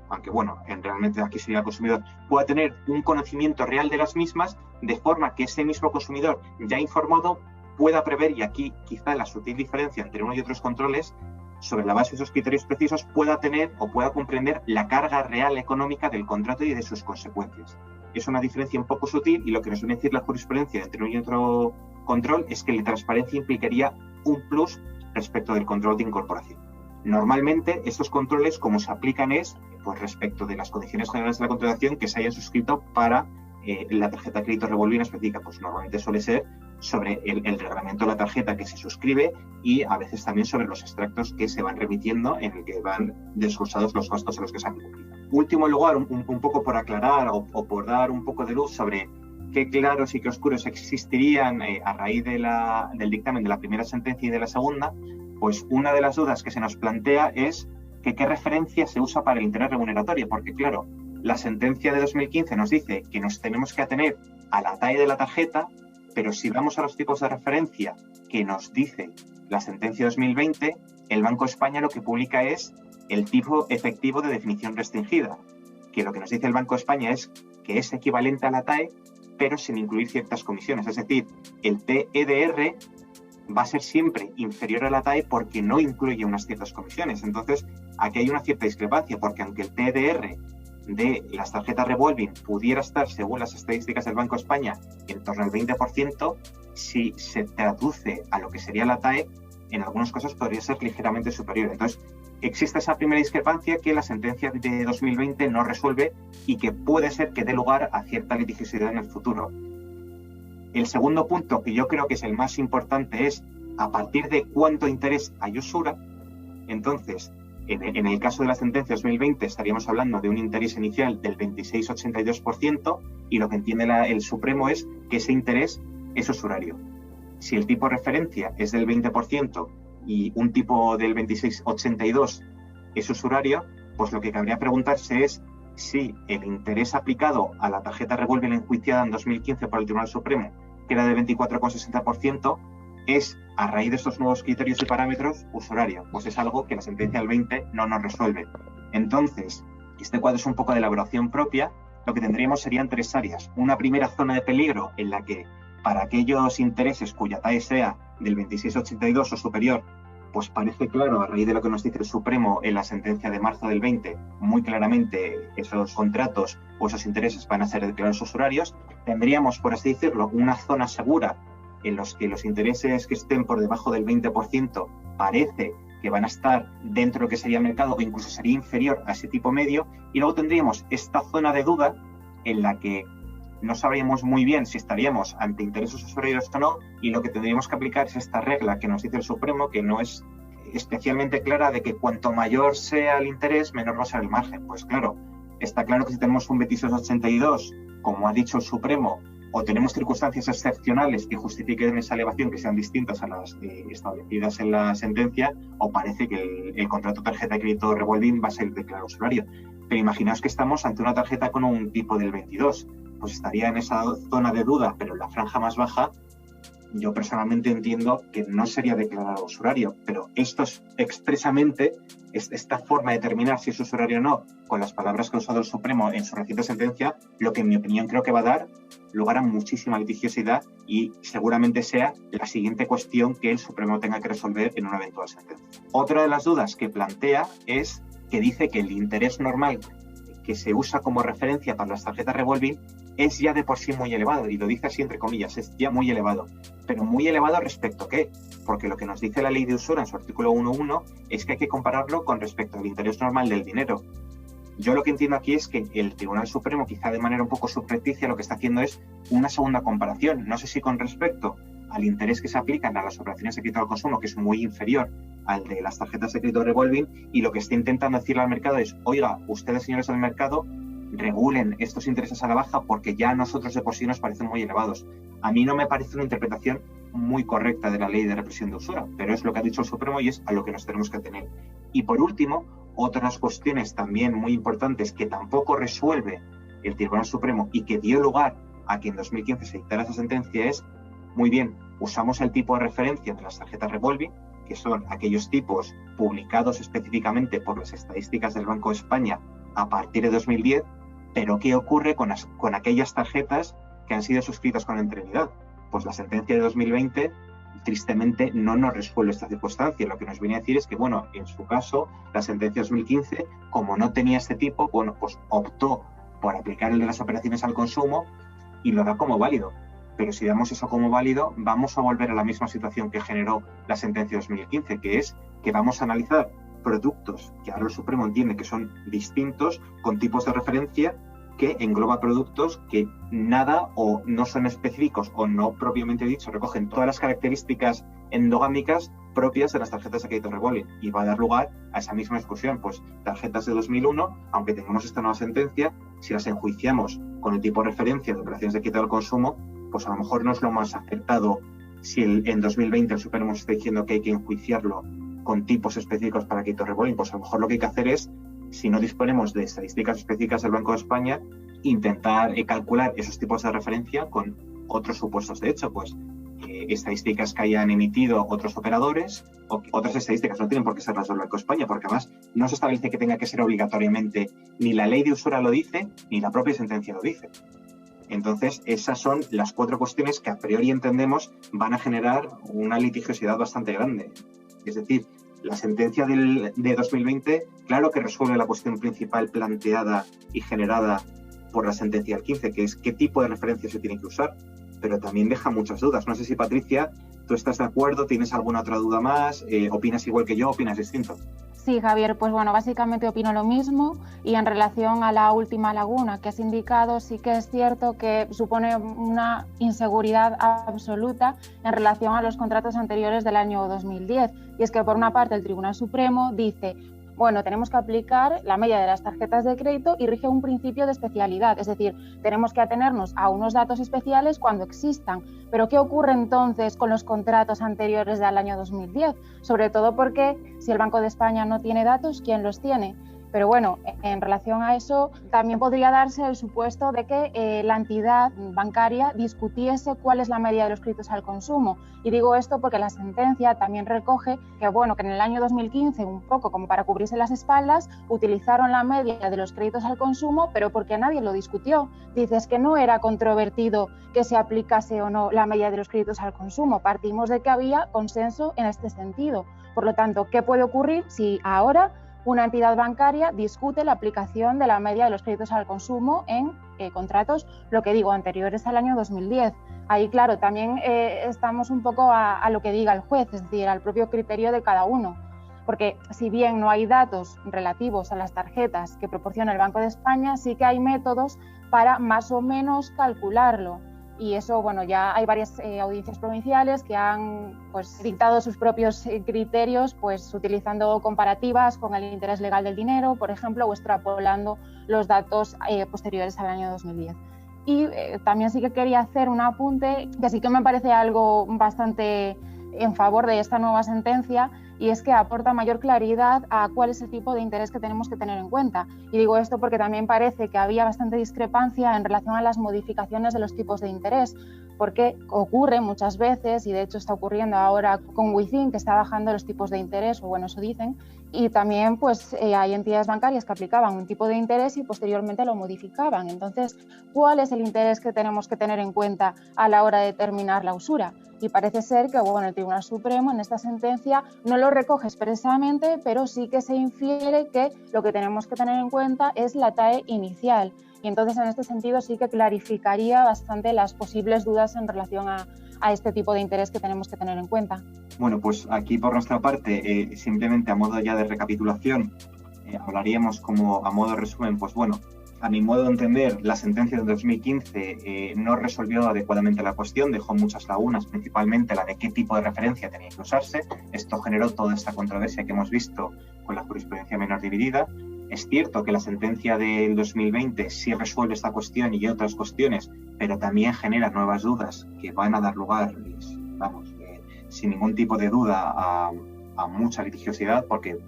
[SPEAKER 3] aunque bueno, realmente aquí sería el consumidor, pueda tener un conocimiento real de las mismas, de forma que ese mismo consumidor ya informado pueda prever, y aquí quizá la sutil diferencia entre uno y otros controles, sobre la base de esos criterios precisos, pueda tener o pueda comprender la carga real económica del contrato y de sus consecuencias. Es una diferencia un poco sutil, y lo que nos viene a decir la jurisprudencia entre uno y otro control es que la transparencia implicaría un plus respecto del control de incorporación. Normalmente estos controles, como se aplican, es pues respecto de las condiciones generales de la contratación que se hayan suscrito para la tarjeta de crédito revolving específica. Pues normalmente suele ser sobre el reglamento de la tarjeta que se suscribe, y a veces también sobre los extractos que se van remitiendo, en el que van desglosados los gastos en los que se han cumplido. Último lugar, un poco por aclarar o por dar un poco de luz sobre qué claros y qué oscuros existirían a raíz del dictamen de la primera sentencia y de la segunda. Pues una de las dudas que se nos plantea es que qué referencia se usa para el interés remuneratorio, porque claro, la sentencia de 2015 nos dice que nos tenemos que atener a la TAE de la tarjeta, pero si vamos a los tipos de referencia que nos dice la sentencia de 2020, el Banco de España lo que publica es el tipo efectivo de definición restringida, que lo que nos dice el Banco de España es que es equivalente a la TAE, pero sin incluir ciertas comisiones, es decir, el TEDR va a ser siempre inferior a la TAE porque no incluye unas ciertas comisiones. Entonces, aquí hay una cierta discrepancia, porque aunque el TDR de las tarjetas revolving pudiera estar, según las estadísticas del Banco de España, en torno al 20%, si se traduce a lo que sería la TAE, en algunos casos podría ser ligeramente superior. Entonces, existe esa primera discrepancia que la sentencia de 2020 no resuelve y que puede ser que dé lugar a cierta litigiosidad en el futuro. El segundo punto, que yo creo que es el más importante, es a partir de cuánto interés hay usura. Entonces, en el caso de la sentencia 2020 estaríamos hablando de un interés inicial del 26,82%, y lo que entiende el Supremo es que ese interés es usurario. Si el tipo de referencia es del 20% y un tipo del 26,82% es usurario, pues lo que cabría preguntarse es si el interés aplicado a la tarjeta revolving enjuiciada en 2015 por el Tribunal Supremo, que era de 24,60%, es, a raíz de estos nuevos criterios y parámetros, usurario. Pues es algo que la sentencia del 20 no nos resuelve. Entonces, este cuadro es un poco de elaboración propia. Lo que tendríamos serían tres áreas. Una primera zona de peligro en la que, para aquellos intereses cuya TAE sea del 26,82 o superior, pues parece claro, a raíz de lo que nos dice el Supremo en la sentencia de marzo del 20, muy claramente esos contratos o esos intereses van a ser declarados usurarios. Tendríamos, por así decirlo, una zona segura en los que los intereses que estén por debajo del 20% parece que van a estar dentro de lo que sería el mercado, o incluso sería inferior a ese tipo medio. Y luego tendríamos esta zona de duda en la que no sabríamos muy bien si estaríamos ante intereses usurarios o no, y lo que tendríamos que aplicar es esta regla que nos dice el Supremo, que no es especialmente clara, de que cuanto mayor sea el interés, menor va a ser el margen. Pues claro, está claro que si tenemos un 26,82, como ha dicho el Supremo, o tenemos circunstancias excepcionales que justifiquen esa elevación que sean distintas a las establecidas en la sentencia, o parece que el contrato tarjeta de crédito revolving va a ser declarado usurario. Pero imaginaos que estamos ante una tarjeta con un tipo del 22. pues estaría en esa zona de duda, pero en la franja más baja, yo personalmente entiendo que no sería declarado usurario, pero esto es expresamente, esta forma de determinar si es usurario o no, con las palabras que ha usado el Supremo en su reciente sentencia, lo que en mi opinión creo que va a dar lugar a muchísima litigiosidad y seguramente sea la siguiente cuestión que el Supremo tenga que resolver en una eventual sentencia. Otra de las dudas que plantea es que dice que el interés normal que se usa como referencia para las tarjetas revolving es ya de por sí muy elevado, y lo dice así entre comillas, es ya muy elevado. Pero muy elevado respecto a ¿qué? Porque lo que nos dice la ley de usura en su artículo 1.1 es que hay que compararlo con respecto al interés normal del dinero. Yo lo que entiendo aquí es que el Tribunal Supremo, quizá de manera un poco subrepticia, lo que está haciendo es una segunda comparación. No sé si con respecto al interés que se aplican a las operaciones de crédito al consumo, que es muy inferior al de las tarjetas de crédito revolving, y lo que está intentando decirle al mercado es, oiga, ustedes, señores del mercado, regulen estos intereses a la baja porque ya a nosotros de por sí nos parecen muy elevados. A mí no me parece una interpretación muy correcta de la ley de represión de usura, pero es lo que ha dicho el Supremo y es a lo que nos tenemos que atener. Y por último, otras cuestiones también muy importantes que tampoco resuelve el Tribunal Supremo y que dio lugar a que en 2015 se dictara esa sentencia es, muy bien, usamos el tipo de referencia de las tarjetas revolving, que son aquellos tipos publicados específicamente por las estadísticas del Banco de España a partir de 2010, pero ¿qué ocurre con aquellas tarjetas que han sido suscritas con anterioridad? Pues la sentencia de 2020 tristemente no nos resuelve esta circunstancia. Lo que nos viene a decir es que, bueno, en su caso, la sentencia de 2015, como no tenía este tipo, bueno, pues optó por aplicar el de las operaciones al consumo y lo da como válido. Pero si damos eso como válido, vamos a volver a la misma situación que generó la sentencia de 2015, que es que vamos a analizar productos que ahora el Supremo entiende que son distintos, con tipos de referencia que engloba productos que nada o no son específicos o no propiamente dicho recogen todas las características endogámicas propias de las tarjetas de crédito revolving, y va a dar lugar a esa misma discusión. Pues tarjetas de 2001, aunque tengamos esta nueva sentencia, si las enjuiciamos con el tipo de referencia de operaciones de crédito al consumo, pues a lo mejor no es lo más acertado si en 2020 el Supremo está diciendo que hay que enjuiciarlo con tipos específicos para crédito revolving. Pues a lo mejor lo que hay que hacer es, si no disponemos de estadísticas específicas del Banco de España, intentar calcular esos tipos de referencia con otros supuestos de hecho, pues estadísticas que hayan emitido otros operadores o otras estadísticas. No tienen por qué ser las del Banco de España, porque además no se establece que tenga que ser obligatoriamente, ni la ley de usura lo dice, ni la propia sentencia lo dice. Entonces, esas son las 4 cuestiones que a priori entendemos van a generar una litigiosidad bastante grande. Es decir, la sentencia de 2020, claro que resuelve la cuestión principal planteada y generada por la sentencia del 15, que es qué tipo de referencia se tiene que usar, pero también deja muchas dudas. No sé si, Patricia, tú estás de acuerdo, tienes alguna otra duda más, opinas igual que yo, opinas distinto.
[SPEAKER 4] Sí, Javier, pues bueno, básicamente opino lo mismo, y en relación a la última laguna que has indicado, sí que es cierto que supone una inseguridad absoluta en relación a los contratos anteriores del año 2010, y es que por una parte el Tribunal Supremo dice, bueno, tenemos que aplicar la media de las tarjetas de crédito y rige un principio de especialidad, es decir, tenemos que atenernos a unos datos especiales cuando existan. Pero ¿qué ocurre entonces con los contratos anteriores del año 2010? Sobre todo porque si el Banco de España no tiene datos, ¿quién los tiene? Pero bueno, en relación a eso, también podría darse el supuesto de que la entidad bancaria discutiese cuál es la media de los créditos al consumo. Y digo esto porque la sentencia también recoge que, bueno, que en el año 2015, un poco como para cubrirse las espaldas, utilizaron la media de los créditos al consumo, pero porque nadie lo discutió. Dices que no era controvertido que se aplicase o no la media de los créditos al consumo. Partimos de que había consenso en este sentido. Por lo tanto, ¿qué puede ocurrir si ahora una entidad bancaria discute la aplicación de la media de los créditos al consumo en contratos, lo que digo, anteriores al año 2010? Ahí, claro, también estamos un poco a lo que diga el juez, es decir, al propio criterio de cada uno. Porque si bien no hay datos relativos a las tarjetas que proporciona el Banco de España, sí que hay métodos para más o menos calcularlo. Y eso, bueno, ya hay varias audiencias provinciales que han pues dictado sus propios criterios, pues utilizando comparativas con el interés legal del dinero, por ejemplo, o extrapolando los datos posteriores al año 2010. Y también sí que quería hacer un apunte que sí que me parece algo bastante en favor de esta nueva sentencia, y es que aporta mayor claridad a cuál es el tipo de interés que tenemos que tener en cuenta. Y digo esto porque también parece que había bastante discrepancia en relación a las modificaciones de los tipos de interés, porque ocurre muchas veces, y de hecho está ocurriendo ahora con Within, que está bajando los tipos de interés, o bueno, eso dicen, y también pues hay entidades bancarias que aplicaban un tipo de interés y posteriormente lo modificaban. Entonces, ¿cuál es el interés que tenemos que tener en cuenta a la hora de determinar la usura? Y parece ser que bueno, el Tribunal Supremo en esta sentencia no lo recoge expresamente, pero sí que se infiere que lo que tenemos que tener en cuenta es la TAE inicial. Y entonces en este sentido sí que clarificaría bastante las posibles dudas en relación a este tipo de interés que tenemos que tener en cuenta.
[SPEAKER 3] Bueno, pues aquí por nuestra parte, simplemente a modo ya de recapitulación, hablaríamos como a modo de resumen, pues bueno, a mi modo de entender, la sentencia de 2015 no resolvió adecuadamente la cuestión, dejó muchas lagunas, principalmente la de qué tipo de referencia tenía que usarse. Esto generó toda esta controversia que hemos visto con la jurisprudencia menor dividida. Es cierto que la sentencia del 2020 sí resuelve esta cuestión y otras cuestiones, pero también genera nuevas dudas que van a dar lugar, sin ningún tipo de duda, a mucha litigiosidad, porque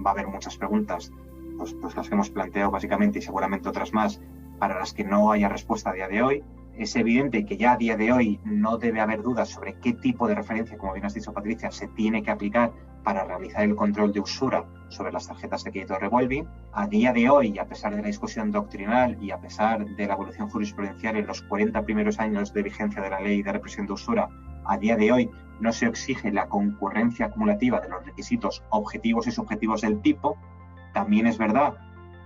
[SPEAKER 3] va a haber muchas preguntas, pues las que hemos planteado básicamente y seguramente otras más, para las que no haya respuesta a día de hoy. Es evidente que ya a día de hoy no debe haber dudas sobre qué tipo de referencia, como bien has dicho Patricia, se tiene que aplicar para realizar el control de usura sobre las tarjetas de crédito revolving. A día de hoy, a pesar de la discusión doctrinal y a pesar de la evolución jurisprudencial en los 40 primeros años de vigencia de la Ley de Represión de Usura, a día de hoy no se exige la concurrencia acumulativa de los requisitos objetivos y subjetivos del tipo. También es verdad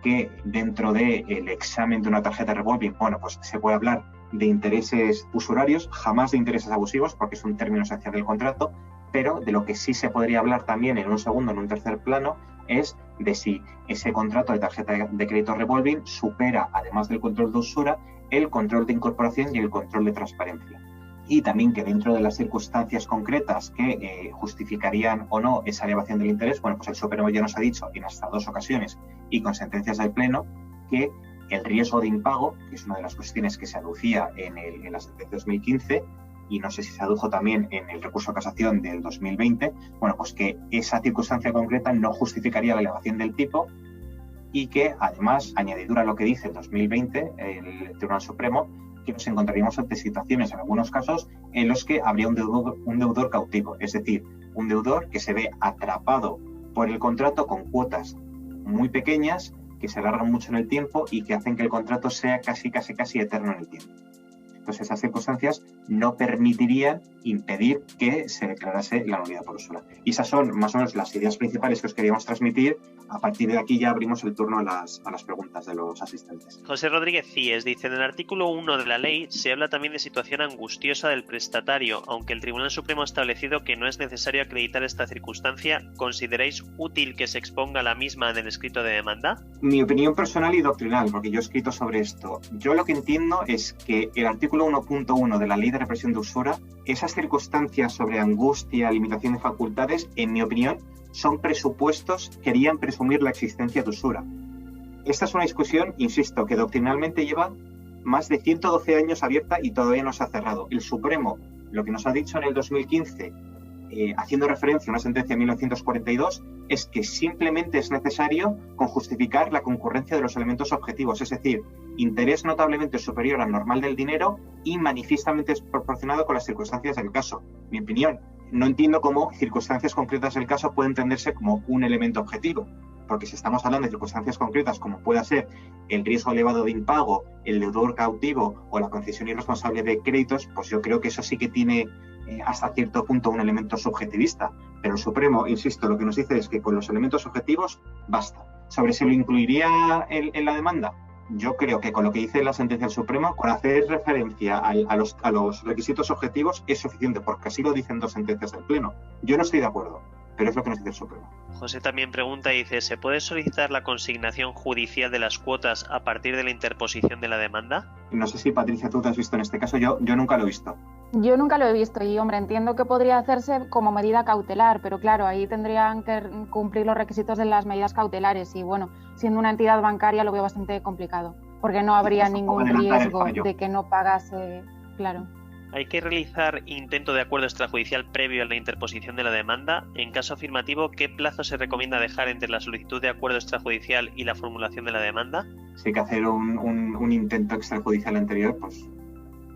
[SPEAKER 3] que dentro del examen de una tarjeta revolving, bueno, pues se puede hablar de intereses usurarios, jamás de intereses abusivos, porque es un término esencial del contrato, pero de lo que sí se podría hablar también en un segundo, en un tercer plano, es de si ese contrato de tarjeta de crédito revolving supera, además del control de usura, el control de incorporación y el control de transparencia. Y también que dentro de las circunstancias concretas que justificarían o no esa elevación del interés, bueno, pues el Supremo ya nos ha dicho en hasta 2 ocasiones y con sentencias del Pleno que el riesgo de impago, que es una de las cuestiones que se aducía en la sentencia de 2015 y no sé si se adujo también en el recurso de casación del 2020, bueno, pues que esa circunstancia concreta no justificaría la elevación del tipo y que además, añadidura a lo que dice el 2020 el Tribunal Supremo, que nos encontraríamos ante situaciones, en algunos casos, en los que habría un deudor cautivo, es decir, un deudor que se ve atrapado por el contrato con cuotas muy pequeñas, que se alargan mucho en el tiempo y que hacen que el contrato sea casi eterno en el tiempo. Entonces, esas circunstancias no permitirían impedir que se declarase la nulidad por usura. Y esas son más o menos las ideas principales que os queríamos transmitir. A partir de aquí ya abrimos el turno a las preguntas de los asistentes.
[SPEAKER 5] José Rodríguez Cíes dice: en el artículo 1 de la ley se habla también de situación angustiosa del prestatario. Aunque el Tribunal Supremo ha establecido que no es necesario acreditar esta circunstancia, ¿consideráis útil que se exponga la misma en el escrito de demanda?
[SPEAKER 3] Mi opinión personal y doctrinal, porque yo he escrito sobre esto. Yo lo que entiendo es que el artículo 1.1 de la Ley de Represión de Usura, esas circunstancias sobre angustia, limitación de facultades, en mi opinión, son presupuestos que querían presumir la existencia de usura. Esta es una discusión, insisto, que doctrinalmente lleva más de 112 años abierta y todavía no se ha cerrado. El Supremo, lo que nos ha dicho en el 2015, haciendo referencia a una sentencia de 1942, es que simplemente es necesario con justificar la concurrencia de los elementos objetivos, es decir, interés notablemente superior al normal del dinero y manifiestamente desproporcionado con las circunstancias del caso. Mi opinión, no entiendo cómo circunstancias concretas del caso puede entenderse como un elemento objetivo, porque si estamos hablando de circunstancias concretas como pueda ser el riesgo elevado de impago, el deudor cautivo o la concesión irresponsable de créditos, pues yo creo que eso sí que tiene hasta cierto punto un elemento subjetivista. Pero el Supremo, insisto, lo que nos dice es que con los elementos objetivos basta. ¿Sobre si lo incluiría en la demanda? Yo creo que con lo que dice la sentencia del Supremo, con hacer referencia a los requisitos objetivos es suficiente, porque así lo dicen 2 sentencias del Pleno. Yo no estoy de acuerdo, pero es lo que nos dice el Supremo.
[SPEAKER 5] José también pregunta y dice: ¿se puede solicitar la consignación judicial de las cuotas a partir de la interposición de la demanda?
[SPEAKER 3] No sé si, Patricia, tú te has visto en este caso, yo nunca lo he visto.
[SPEAKER 4] Yo nunca lo he visto y, hombre, entiendo que podría hacerse como medida cautelar, pero claro, ahí tendrían que cumplir los requisitos de las medidas cautelares y, bueno, siendo una entidad bancaria lo veo bastante complicado, porque no habría ningún riesgo de que no pagase, claro.
[SPEAKER 5] ¿Hay que realizar intento de acuerdo extrajudicial previo a la interposición de la demanda? En caso afirmativo, ¿qué plazo se recomienda dejar entre la solicitud de acuerdo extrajudicial y la formulación de la demanda?
[SPEAKER 3] Si hay que hacer un intento extrajudicial anterior, pues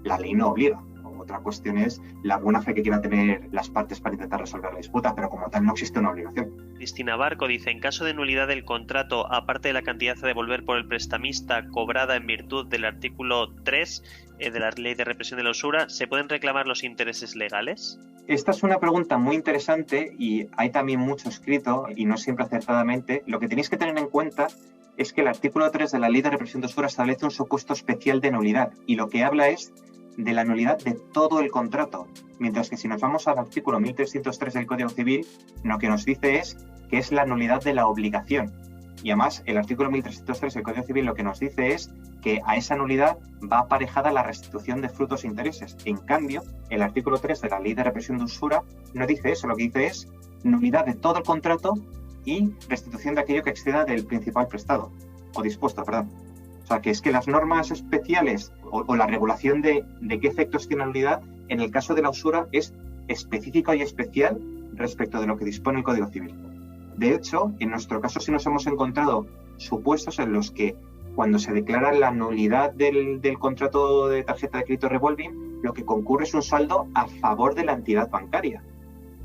[SPEAKER 3] la ley no obliga. Otra cuestión es la buena fe que quieran tener las partes para intentar resolver la disputa, pero como tal no existe una obligación.
[SPEAKER 5] Cristina Barco dice, en caso de nulidad del contrato, aparte de la cantidad a devolver por el prestamista cobrada en virtud del artículo 3 de la Ley de Represión de la Usura, ¿se pueden reclamar los intereses legales?
[SPEAKER 3] Esta es una pregunta muy interesante y hay también mucho escrito y no siempre acertadamente. Lo que tenéis que tener en cuenta es que el artículo 3 de la Ley de Represión de Usura establece un supuesto especial de nulidad y lo que habla es de la nulidad de todo el contrato, mientras que si nos vamos al artículo 1303 del Código Civil, lo que nos dice es que es la nulidad de la obligación. Y además, el artículo 1303 del Código Civil lo que nos dice es que a esa nulidad va aparejada la restitución de frutos e intereses. En cambio, el artículo 3 de la Ley de Represión de Usura no dice eso, lo que dice es nulidad de todo el contrato y restitución de aquello que exceda del principal prestado, o dispuesto, perdón. O sea, que es que las normas especiales o la regulación de qué efectos tiene la nulidad, en el caso de la usura, es específica y especial respecto de lo que dispone el Código Civil. De hecho, en nuestro caso sí nos hemos encontrado supuestos en los que cuando se declara la nulidad del contrato de tarjeta de crédito revolving, lo que concurre es un saldo a favor de la entidad bancaria.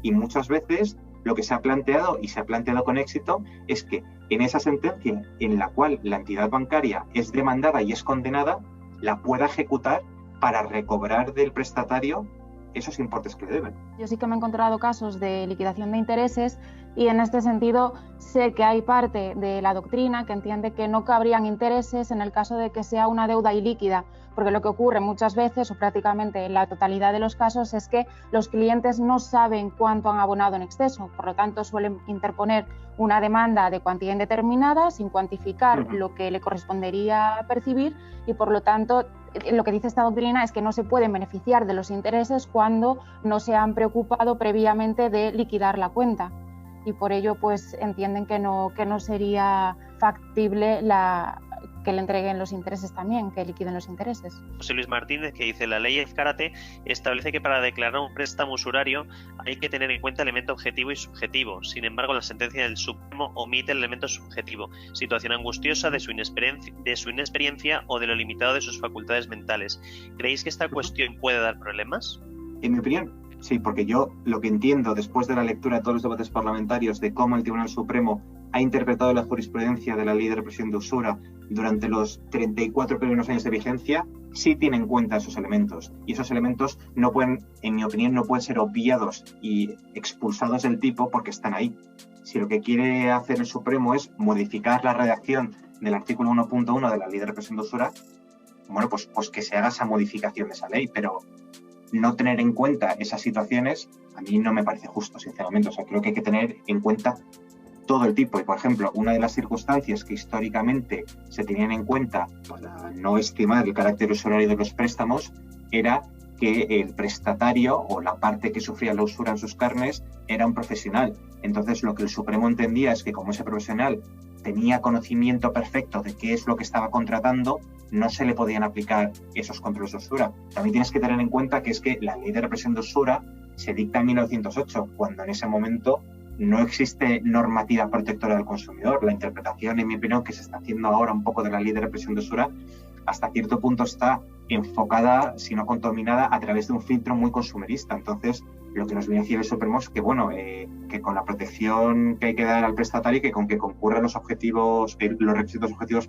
[SPEAKER 3] Y muchas veces lo que se ha planteado, y se ha planteado con éxito, es que en esa sentencia en la cual la entidad bancaria es demandada y es condenada, la pueda ejecutar para recobrar del prestatario esos importes que le deben.
[SPEAKER 4] Yo sí que me he encontrado casos de liquidación de intereses y en este sentido sé que hay parte de la doctrina que entiende que no cabrían intereses en el caso de que sea una deuda ilíquida, porque lo que ocurre muchas veces o prácticamente en la totalidad de los casos es que los clientes no saben cuánto han abonado en exceso, por lo tanto suelen interponer una demanda de cuantía indeterminada sin cuantificar lo que le correspondería percibir y por lo tanto lo que dice esta doctrina es que no se pueden beneficiar de los intereses cuando no se han preocupado previamente de liquidar la cuenta y por ello pues entienden que no sería factible que le entreguen los intereses también, que liquiden los intereses.
[SPEAKER 5] José Luis Martínez, que dice, la ley Ezcárate establece que para declarar un préstamo usurario hay que tener en cuenta el elemento objetivo y subjetivo. Sin embargo, la sentencia del Supremo omite el elemento subjetivo, situación angustiosa de su inexperiencia o de lo limitado de sus facultades mentales. ¿Creéis que esta cuestión puede dar problemas?
[SPEAKER 3] En mi opinión, sí, porque yo lo que entiendo después de la lectura de todos los debates parlamentarios de cómo el Tribunal Supremo ha interpretado la jurisprudencia de la Ley de Represión de Usura durante los 34 primeros años de vigencia, sí tiene en cuenta esos elementos. Y esos elementos no pueden, en mi opinión, no pueden ser obviados y expulsados del tipo porque están ahí. Si lo que quiere hacer el Supremo es modificar la redacción del artículo 1.1 de la Ley de Represión de Usura, bueno, pues que se haga esa modificación de esa ley, pero no tener en cuenta esas situaciones a mí no me parece justo, sinceramente. O sea, creo que hay que tener en cuenta todo el tipo. Y, por ejemplo, una de las circunstancias que históricamente se tenían en cuenta para no estimar el carácter usurario de los préstamos era que el prestatario o la parte que sufría la usura en sus carnes era un profesional. Entonces, lo que el Supremo entendía es que como ese profesional tenía conocimiento perfecto de qué es lo que estaba contratando, no se le podían aplicar esos controles de usura. También tienes que tener en cuenta que es que la Ley de Represión de Usura se dicta en 1908, cuando en ese momento no existe normativa protectora del consumidor. La interpretación, en mi opinión, que se está haciendo ahora un poco de la Ley de Represión de Usura, hasta cierto punto está enfocada, si no contaminada, a través de un filtro muy consumerista. Entonces, lo que nos viene a decir el Supremo es que, bueno, que con la protección que hay que dar al prestatario y que con que concurran los requisitos objetivos,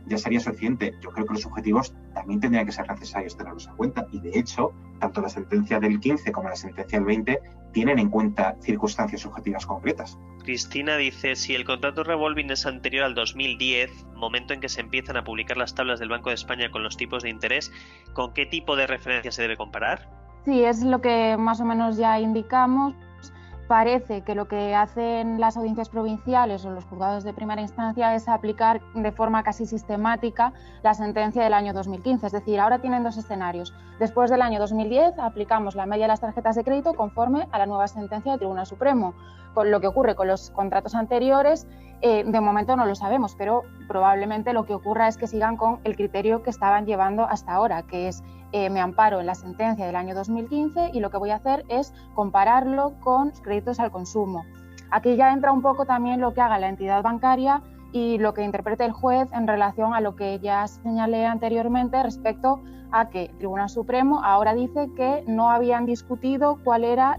[SPEAKER 3] ya sería suficiente. Yo creo que los objetivos también tendrían que ser necesarios tenerlos en cuenta. Y, de hecho, tanto la sentencia del 15 como la sentencia del 20 tienen en cuenta circunstancias objetivas concretas.
[SPEAKER 5] Cristina dice, si el contrato revolving es anterior al 2010, momento en que se empiezan a publicar las tablas del Banco de España con los tipos de interés, ¿con qué tipo de referencia se debe comparar?
[SPEAKER 4] Sí, es lo que más o menos ya indicamos. Parece que lo que hacen las audiencias provinciales o los juzgados de primera instancia es aplicar de forma casi sistemática la sentencia del año 2015. Es decir, ahora tienen dos escenarios. Después del año 2010 aplicamos la media de las tarjetas de crédito conforme a la nueva sentencia del Tribunal Supremo. Con lo que ocurre con los contratos anteriores, de momento no lo sabemos, pero probablemente lo que ocurra es que sigan con el criterio que estaban llevando hasta ahora, que es me amparo en la sentencia del año 2015 y lo que voy a hacer es compararlo con créditos al consumo. Aquí ya entra un poco también lo que haga la entidad bancaria y lo que interprete el juez en relación a lo que ya señalé anteriormente respecto a que el Tribunal Supremo ahora dice que no habían discutido cuál era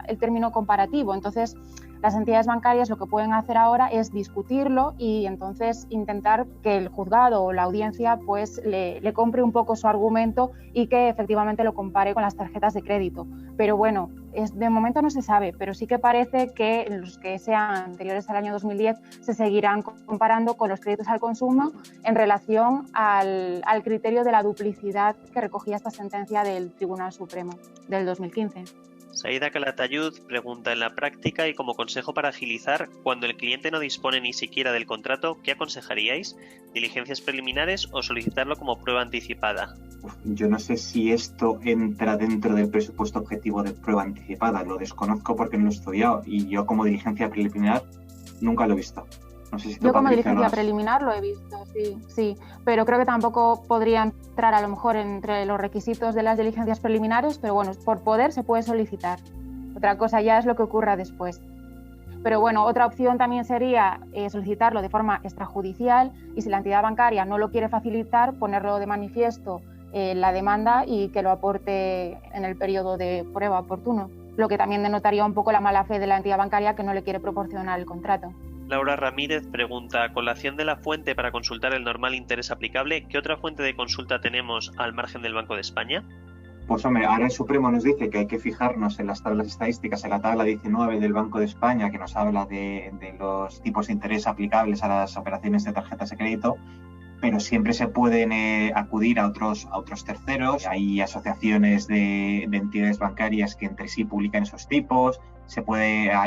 [SPEAKER 4] el término comparativo. Entonces, las entidades bancarias lo que pueden hacer ahora es discutirlo y entonces intentar que el juzgado o la audiencia pues le compre un poco su argumento y que efectivamente lo compare con las tarjetas de crédito. Pero bueno, de momento no se sabe, pero sí que parece que los que sean anteriores al año 2010 se seguirán comparando con los créditos al consumo en relación al criterio de la duplicidad que recogía esta sentencia del Tribunal Supremo del 2015.
[SPEAKER 5] Saida Calatayud pregunta: en la práctica y como consejo para agilizar, cuando el cliente no dispone ni siquiera del contrato, ¿qué aconsejaríais? ¿Diligencias preliminares o solicitarlo como prueba anticipada?
[SPEAKER 3] Yo no sé si esto entra dentro del presupuesto objetivo de prueba anticipada, lo desconozco porque no lo he estudiado y yo como diligencia preliminar nunca lo he visto. No sé si
[SPEAKER 4] yo como diligencia preliminar lo he visto, sí, pero creo que tampoco podría entrar a lo mejor entre los requisitos de las diligencias preliminares, pero bueno, por poder se puede solicitar. Otra cosa ya es lo que ocurra después. Pero bueno, otra opción también sería solicitarlo de forma extrajudicial y si la entidad bancaria no lo quiere facilitar, ponerlo de manifiesto la demanda y que lo aporte en el periodo de prueba oportuno, lo que también denotaría un poco la mala fe de la entidad bancaria que no le quiere proporcionar el contrato.
[SPEAKER 5] Laura Ramírez pregunta: a colación de la fuente para consultar el normal interés aplicable, ¿qué otra fuente de consulta tenemos al margen del Banco de España?
[SPEAKER 3] Pues hombre, ahora el Supremo nos dice que hay que fijarnos en las tablas estadísticas, en la tabla 19 del Banco de España, que nos habla de los tipos de interés aplicables a las operaciones de tarjetas de crédito, pero siempre se pueden acudir a otros terceros. Hay asociaciones de entidades bancarias que entre sí publican esos tipos.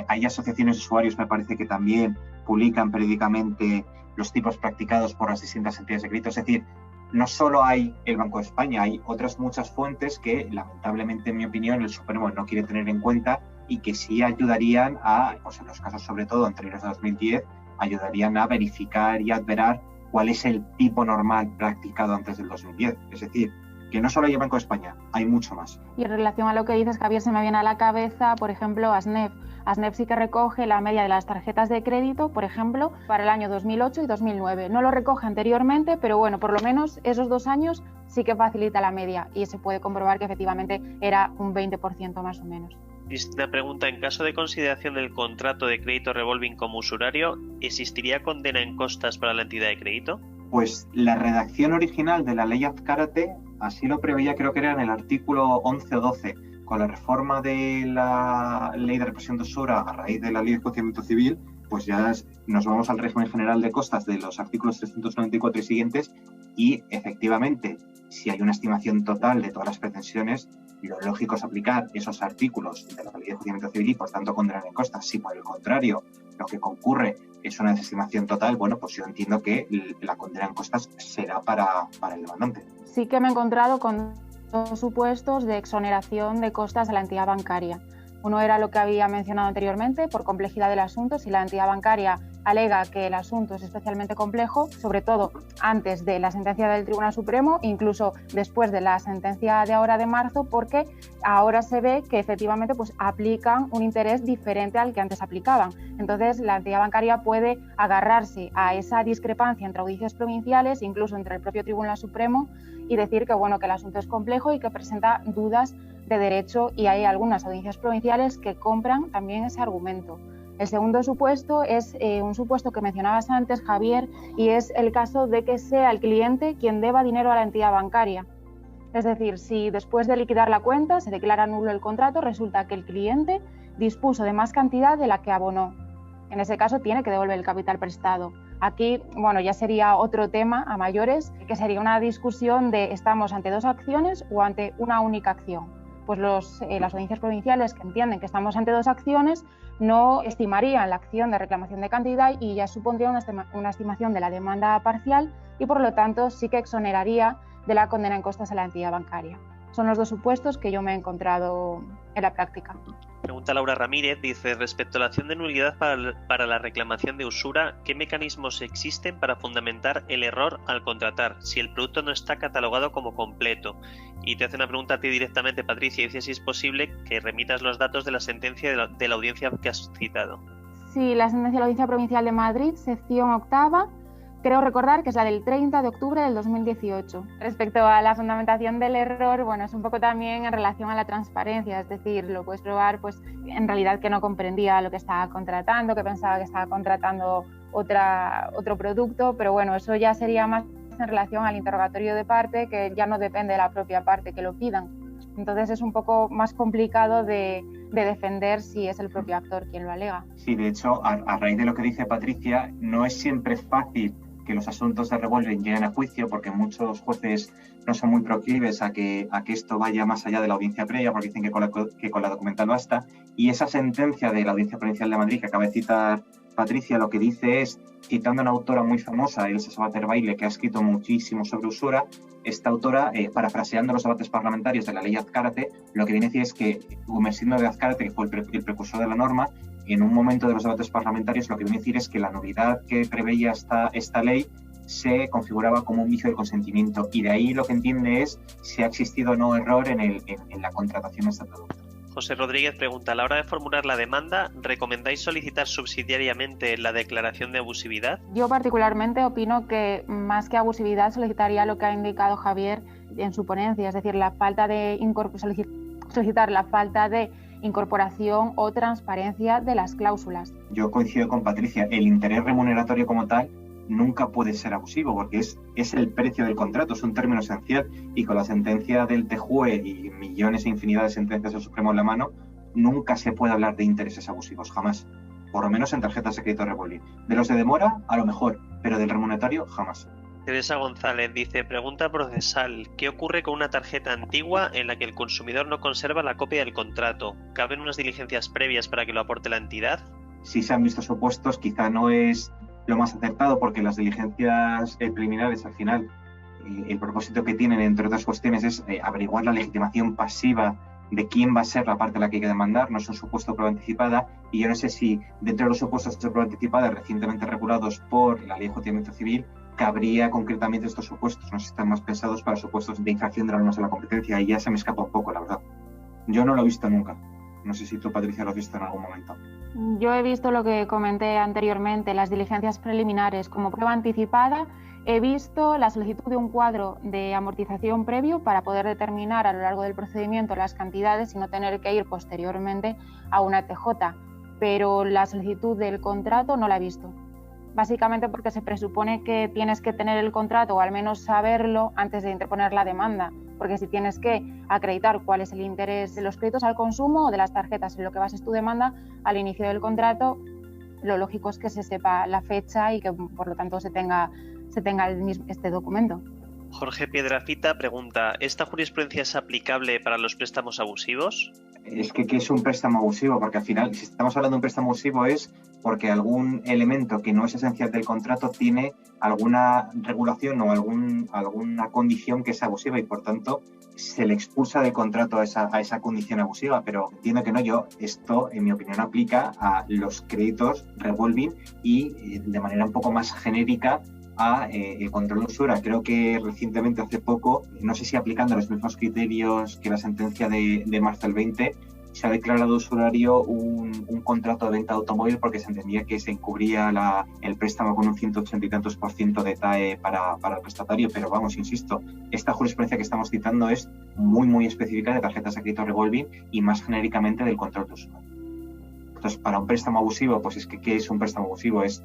[SPEAKER 3] Hay asociaciones de usuarios, me parece, que también publican periódicamente los tipos practicados por las distintas entidades de crédito. Es decir, no solo hay el Banco de España, hay otras muchas fuentes que, lamentablemente, en mi opinión, el Supremo no quiere tener en cuenta y que sí ayudarían pues en los casos sobre todo anteriores a 2010, ayudarían a verificar y a adverar cuál es el tipo normal practicado antes del 2010. Es decir, que no solo hay el Banco de España, hay mucho más.
[SPEAKER 4] Y en relación a lo que dices, Javier, se me viene a la cabeza, por ejemplo, ASNEF. ASNEF sí que recoge la media de las tarjetas de crédito, por ejemplo, para el año 2008 y 2009. No lo recoge anteriormente, pero bueno, por lo menos esos 2 años sí que facilita la media y se puede comprobar que efectivamente era un 20% más o menos.
[SPEAKER 5] Cristina pregunta: en caso de consideración del contrato de crédito revolving como usurario, ¿existiría condena en costas para la entidad de crédito?
[SPEAKER 3] Pues la redacción original de la ley Azcárate así lo preveía, creo que era en el artículo 11 o 12. Con la reforma de la ley de represión de usura a raíz de la ley de enjuiciamiento civil, pues ya nos vamos al régimen general de costas de los artículos 394 y siguientes y efectivamente, si hay una estimación total de todas las pretensiones, lo lógico es aplicar esos artículos de la ley de enjuiciamiento civil y por tanto condenar en costas. Si por el contrario lo que concurre es una desestimación total, bueno, pues yo entiendo que la condena en costas será para el demandante.
[SPEAKER 4] Sí que me he encontrado con 2 supuestos de exoneración de costas a la entidad bancaria. Uno era lo que había mencionado anteriormente, por complejidad del asunto. Si la entidad bancaria alega que el asunto es especialmente complejo, sobre todo antes de la sentencia del Tribunal Supremo, incluso después de la sentencia de ahora de marzo, porque ahora se ve que efectivamente pues, aplican un interés diferente al que antes aplicaban. Entonces, la entidad bancaria puede agarrarse a esa discrepancia entre audiencias provinciales, incluso entre el propio Tribunal Supremo, y decir que, bueno, que el asunto es complejo y que presenta dudas de derecho, y hay algunas audiencias provinciales que compran también ese argumento. El segundo supuesto es un supuesto que mencionabas antes, Javier, y es el caso de que sea el cliente quien deba dinero a la entidad bancaria. Es decir, si después de liquidar la cuenta se declara nulo el contrato, resulta que el cliente dispuso de más cantidad de la que abonó. En ese caso tiene que devolver el capital prestado. Aquí, bueno, ya sería otro tema a mayores, que sería una discusión de ¿estamos ante 2 acciones o ante una única acción? Pues las audiencias provinciales que entienden que estamos ante 2 acciones no estimarían la acción de reclamación de cantidad y ya supondría una estimación de la demanda parcial y por lo tanto sí que exoneraría de la condena en costas a la entidad bancaria. Son los 2 supuestos que yo me he encontrado en la práctica.
[SPEAKER 5] Pregunta Laura Ramírez, dice, respecto a la acción de nulidad para la reclamación de usura, ¿qué mecanismos existen para fundamentar el error al contratar si el producto no está catalogado como completo? Y te hace una pregunta a ti directamente, Patricia, y dice si es posible que remitas los datos de la sentencia de la audiencia que has citado.
[SPEAKER 4] Sí, la sentencia de la Audiencia Provincial de Madrid, sección octava, creo recordar que es la del 30 de octubre del 2018. Respecto a la fundamentación del error, bueno, es un poco también en relación a la transparencia, es decir, lo puedes probar, pues en realidad que no comprendía lo que estaba contratando, que pensaba que estaba contratando otro producto, pero bueno, eso ya sería más en relación al interrogatorio de parte, que ya no depende de la propia parte que lo pidan. Entonces es un poco más complicado de defender si es el propio actor quien lo alega.
[SPEAKER 3] Sí, de hecho, a raíz de lo que dice Patricia, no es siempre fácil que los asuntos de revolving lleguen a juicio, porque muchos jueces no son muy proclives a que esto vaya más allá de la audiencia previa, porque dicen que con la documental basta. Y esa sentencia de la Audiencia Provincial de Madrid que acaba de citar Patricia, lo que dice es, citando a una autora muy famosa, Elsa Sabater Baile, que ha escrito muchísimo sobre usura, esta autora, parafraseando los debates parlamentarios de la ley Azcárate, lo que viene a decir es que Gumersindo de Azcárate, que fue el precursor de la norma, en un momento de los debates parlamentarios lo que viene a decir es que la nulidad que preveía esta ley se configuraba como un vicio del consentimiento, y de ahí lo que entiende es si ha existido o no error en la contratación de este producto.
[SPEAKER 5] José Rodríguez pregunta, a la hora de formular la demanda, ¿recomendáis solicitar subsidiariamente la declaración de abusividad?
[SPEAKER 4] Yo particularmente opino que más que abusividad solicitaría lo que ha indicado Javier en su ponencia, es decir, la falta de solicitar la falta de incorporación o transparencia de las cláusulas.
[SPEAKER 3] Yo coincido con Patricia, el interés remuneratorio como tal nunca puede ser abusivo, porque es el precio del contrato, es un término esencial, y con la sentencia del TJUE y millones e infinidad de sentencias del Supremo en la mano, nunca se puede hablar de intereses abusivos, jamás, por lo menos en tarjetas de crédito revolving. De los de demora, a lo mejor, pero del remuneratorio, jamás.
[SPEAKER 5] Teresa González dice, pregunta procesal, ¿qué ocurre con una tarjeta antigua en la que el consumidor no conserva la copia del contrato? ¿Caben unas diligencias previas para que lo aporte la entidad?
[SPEAKER 3] Si se han visto supuestos, quizá no es lo más acertado, porque las diligencias preliminares, al final, el propósito que tienen, entre otras cuestiones, es averiguar la legitimación pasiva de quién va a ser la parte a la que hay que demandar, no es un supuesto de prueba anticipada, y yo no sé si dentro de los supuestos de prueba anticipada recientemente regulados por la Ley de Enjuiciamiento Civil, cabría concretamente estos supuestos, no sé si están más pensados para supuestos de infracción de las normas de la competencia, y ya se me escapa un poco, la verdad. Yo no lo he visto nunca. No sé si tú, Patricia, lo has visto en algún momento.
[SPEAKER 4] Yo he visto lo que comenté anteriormente, las diligencias preliminares como prueba anticipada. He visto la solicitud de un cuadro de amortización previo para poder determinar a lo largo del procedimiento las cantidades y no tener que ir posteriormente a una TJ, pero la solicitud del contrato no la he visto. Básicamente porque se presupone que tienes que tener el contrato o al menos saberlo antes de interponer la demanda, porque si tienes que acreditar cuál es el interés de los créditos al consumo o de las tarjetas en lo que bases tu demanda al inicio del contrato, lo lógico es que se sepa la fecha y que por lo tanto se tenga este documento.
[SPEAKER 5] Jorge Piedrafita pregunta, ¿esta jurisprudencia es aplicable para los préstamos abusivos?
[SPEAKER 3] Es que ¿qué es un préstamo abusivo? Porque al final, si estamos hablando de un préstamo abusivo es porque algún elemento que no es esencial del contrato tiene alguna regulación o alguna condición que es abusiva y por tanto se le expulsa del contrato a esa condición abusiva, pero entiendo que no. Esto, en mi opinión, aplica a los créditos revolving y de manera un poco más genérica a el control de usura. Creo que recientemente, hace poco, no sé si aplicando los mismos criterios que la sentencia de marzo del 20, se ha declarado usurario un contrato de venta de automóvil porque se entendía que se encubría el préstamo con un 180 y tantos % de TAE para el prestatario, pero vamos, insisto, esta jurisprudencia que estamos citando es muy, muy específica de tarjetas de crédito revolving y más genéricamente del control de usura. Entonces, para un préstamo abusivo, pues es que ¿qué es un préstamo abusivo? Es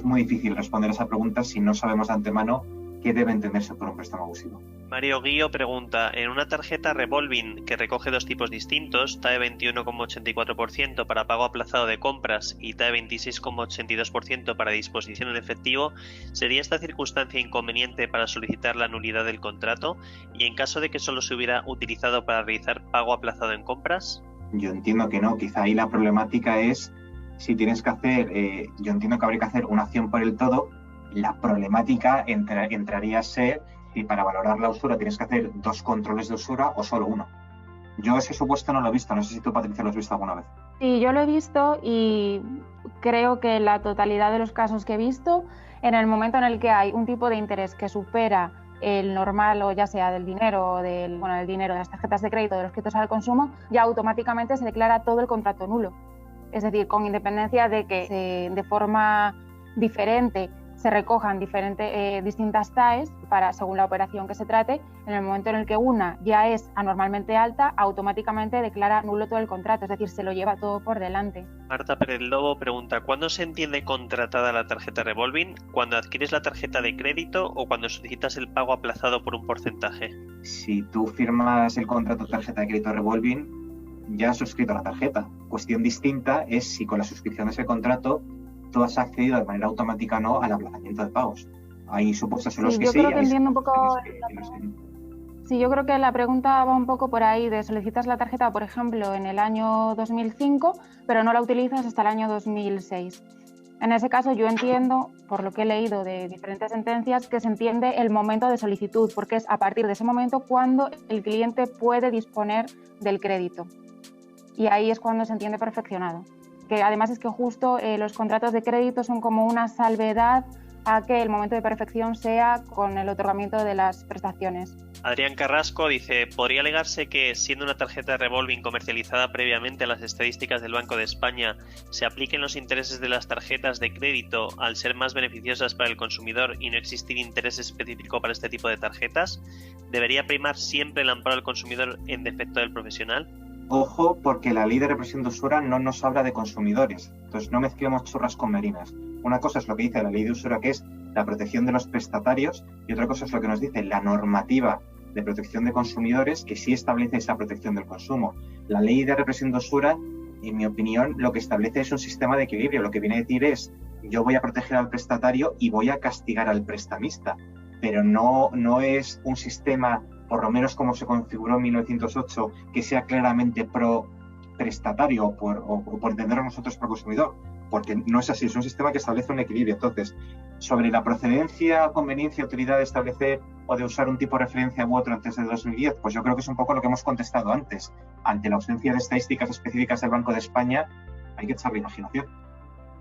[SPEAKER 3] muy difícil responder a esa pregunta si no sabemos de antemano qué debe entenderse por un préstamo abusivo.
[SPEAKER 5] Mario Guío pregunta, en una tarjeta revolving que recoge dos tipos distintos, TAE 21,84% para pago aplazado de compras y TAE 26,82% para disposición en efectivo, ¿sería esta circunstancia inconveniente para solicitar la nulidad del contrato? Y en caso de que solo se hubiera utilizado para realizar pago aplazado en compras.
[SPEAKER 3] Yo entiendo que no, quizá ahí la problemática es si tienes que hacer, yo entiendo que habría que hacer una acción por el todo. La problemática entraría a ser si para valorar la usura tienes que hacer 2 controles de usura o solo uno. Yo ese supuesto no lo he visto, no sé si tú, Patricia, lo has visto alguna vez.
[SPEAKER 4] Sí, yo lo he visto y creo que en la totalidad de los casos que he visto, en el momento en el que hay un tipo de interés que supera el normal, o ya sea del dinero o del dinero, de las tarjetas de crédito, de los créditos al consumo, ya automáticamente se declara todo el contrato nulo. Es decir, con independencia de que de forma diferente se recojan distintas TAEs según la operación que se trate, en el momento en el que una ya es anormalmente alta, automáticamente declara nulo todo el contrato, es decir, se lo lleva todo por delante.
[SPEAKER 5] Marta Pérez Lobo pregunta, ¿cuándo se entiende contratada la tarjeta revolving? ¿Cuando adquieres la tarjeta de crédito o cuando solicitas el pago aplazado por un porcentaje?
[SPEAKER 3] Si tú firmas el contrato de tarjeta de crédito revolving, ya has suscrito la tarjeta. Cuestión distinta es si con la suscripción de ese contrato tú has accedido de manera automática o no al aplazamiento de pagos. Hay supuestos en los que sí.
[SPEAKER 4] Yo creo que entiendo un poco. Sí, yo creo que la pregunta va un poco por ahí de solicitas la tarjeta, por ejemplo, en el año 2005, pero no la utilizas hasta el año 2006. En ese caso yo entiendo, por lo que he leído de diferentes sentencias, que se entiende el momento de solicitud, porque es a partir de ese momento cuando el cliente puede disponer del crédito. Y ahí es cuando se entiende perfeccionado. Que además es que justo los contratos de crédito son como una salvedad a que el momento de perfección sea con el otorgamiento de las prestaciones.
[SPEAKER 5] Adrián Carrasco dice, ¿podría alegarse que, siendo una tarjeta revolving comercializada previamente a las estadísticas del Banco de España, se apliquen los intereses de las tarjetas de crédito al ser más beneficiosas para el consumidor y no existir interés específico para este tipo de tarjetas? ¿Debería primar siempre el amparo al consumidor en defecto del profesional?
[SPEAKER 3] Ojo, porque la ley de represión de usura no nos habla de consumidores, entonces no mezclemos churras con merinas. Una cosa es lo que dice la ley de usura, que es la protección de los prestatarios, y otra cosa es lo que nos dice la normativa de protección de consumidores, que sí establece esa protección del consumo. La ley de represión de usura, en mi opinión, lo que establece es un sistema de equilibrio. Lo que viene a decir es, yo voy a proteger al prestatario y voy a castigar al prestamista, pero no es un sistema, por lo menos como se configuró en 1908, que sea claramente pro prestatario o por entenderlo nosotros pro consumidor, porque no es así, es un sistema que establece un equilibrio. Entonces, sobre la procedencia, conveniencia, utilidad de establecer o de usar un tipo de referencia u otro antes de 2010, pues yo creo que es un poco lo que hemos contestado antes. Ante la ausencia de estadísticas específicas del Banco de España, hay que echar la imaginación.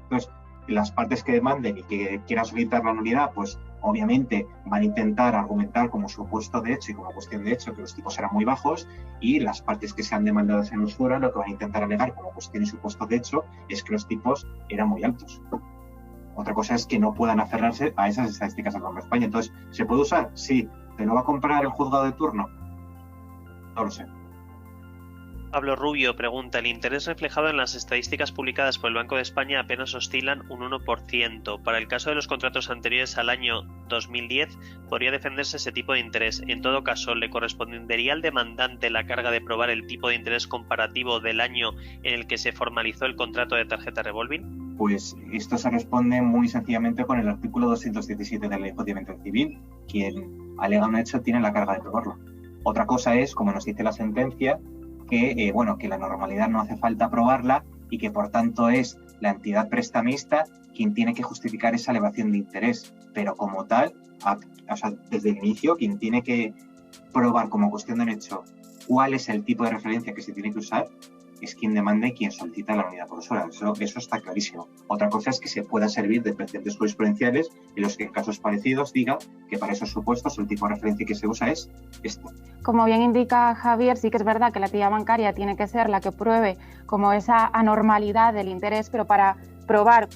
[SPEAKER 3] Entonces, las partes que demanden y que quieran solicitar la nulidad, pues obviamente van a intentar argumentar como supuesto de hecho y como cuestión de hecho que los tipos eran muy bajos, y las partes que sean demandadas en usura lo que van a intentar alegar como cuestión y supuesto de hecho es que los tipos eran muy altos. Otra cosa es que no puedan aferrarse a esas estadísticas del Banco de España. Entonces, ¿se puede usar? Sí. ¿Te lo va a comprar el juzgado de turno? No lo sé.
[SPEAKER 5] Pablo Rubio pregunta, el interés reflejado en las estadísticas publicadas por el Banco de España apenas oscilan un 1%. Para el caso de los contratos anteriores al año 2010, podría defenderse ese tipo de interés. En todo caso, ¿le correspondería al demandante la carga de probar el tipo de interés comparativo del año en el que se formalizó el contrato de tarjeta revolving?
[SPEAKER 3] Pues esto se responde muy sencillamente con el artículo 217 de la Ley de Enjuiciamiento Civil. Quien alega un hecho tiene la carga de probarlo. Otra cosa es, como nos dice la sentencia, que la normalidad no hace falta probarla y que por tanto es la entidad prestamista quien tiene que justificar esa elevación de interés. Pero como tal, desde el inicio, quien tiene que probar como cuestión de hecho cuál es el tipo de referencia que se tiene que usar es quien demanda y quien solicita la unidad por usura. Eso está clarísimo. Otra cosa es que se pueda servir de precedentes jurisprudenciales en los que en casos parecidos diga que para esos supuestos el tipo de referencia que se usa es esto.
[SPEAKER 4] Como bien indica Javier, sí que es verdad que la entidad bancaria tiene que ser la que pruebe como esa anormalidad del interés, pero para probar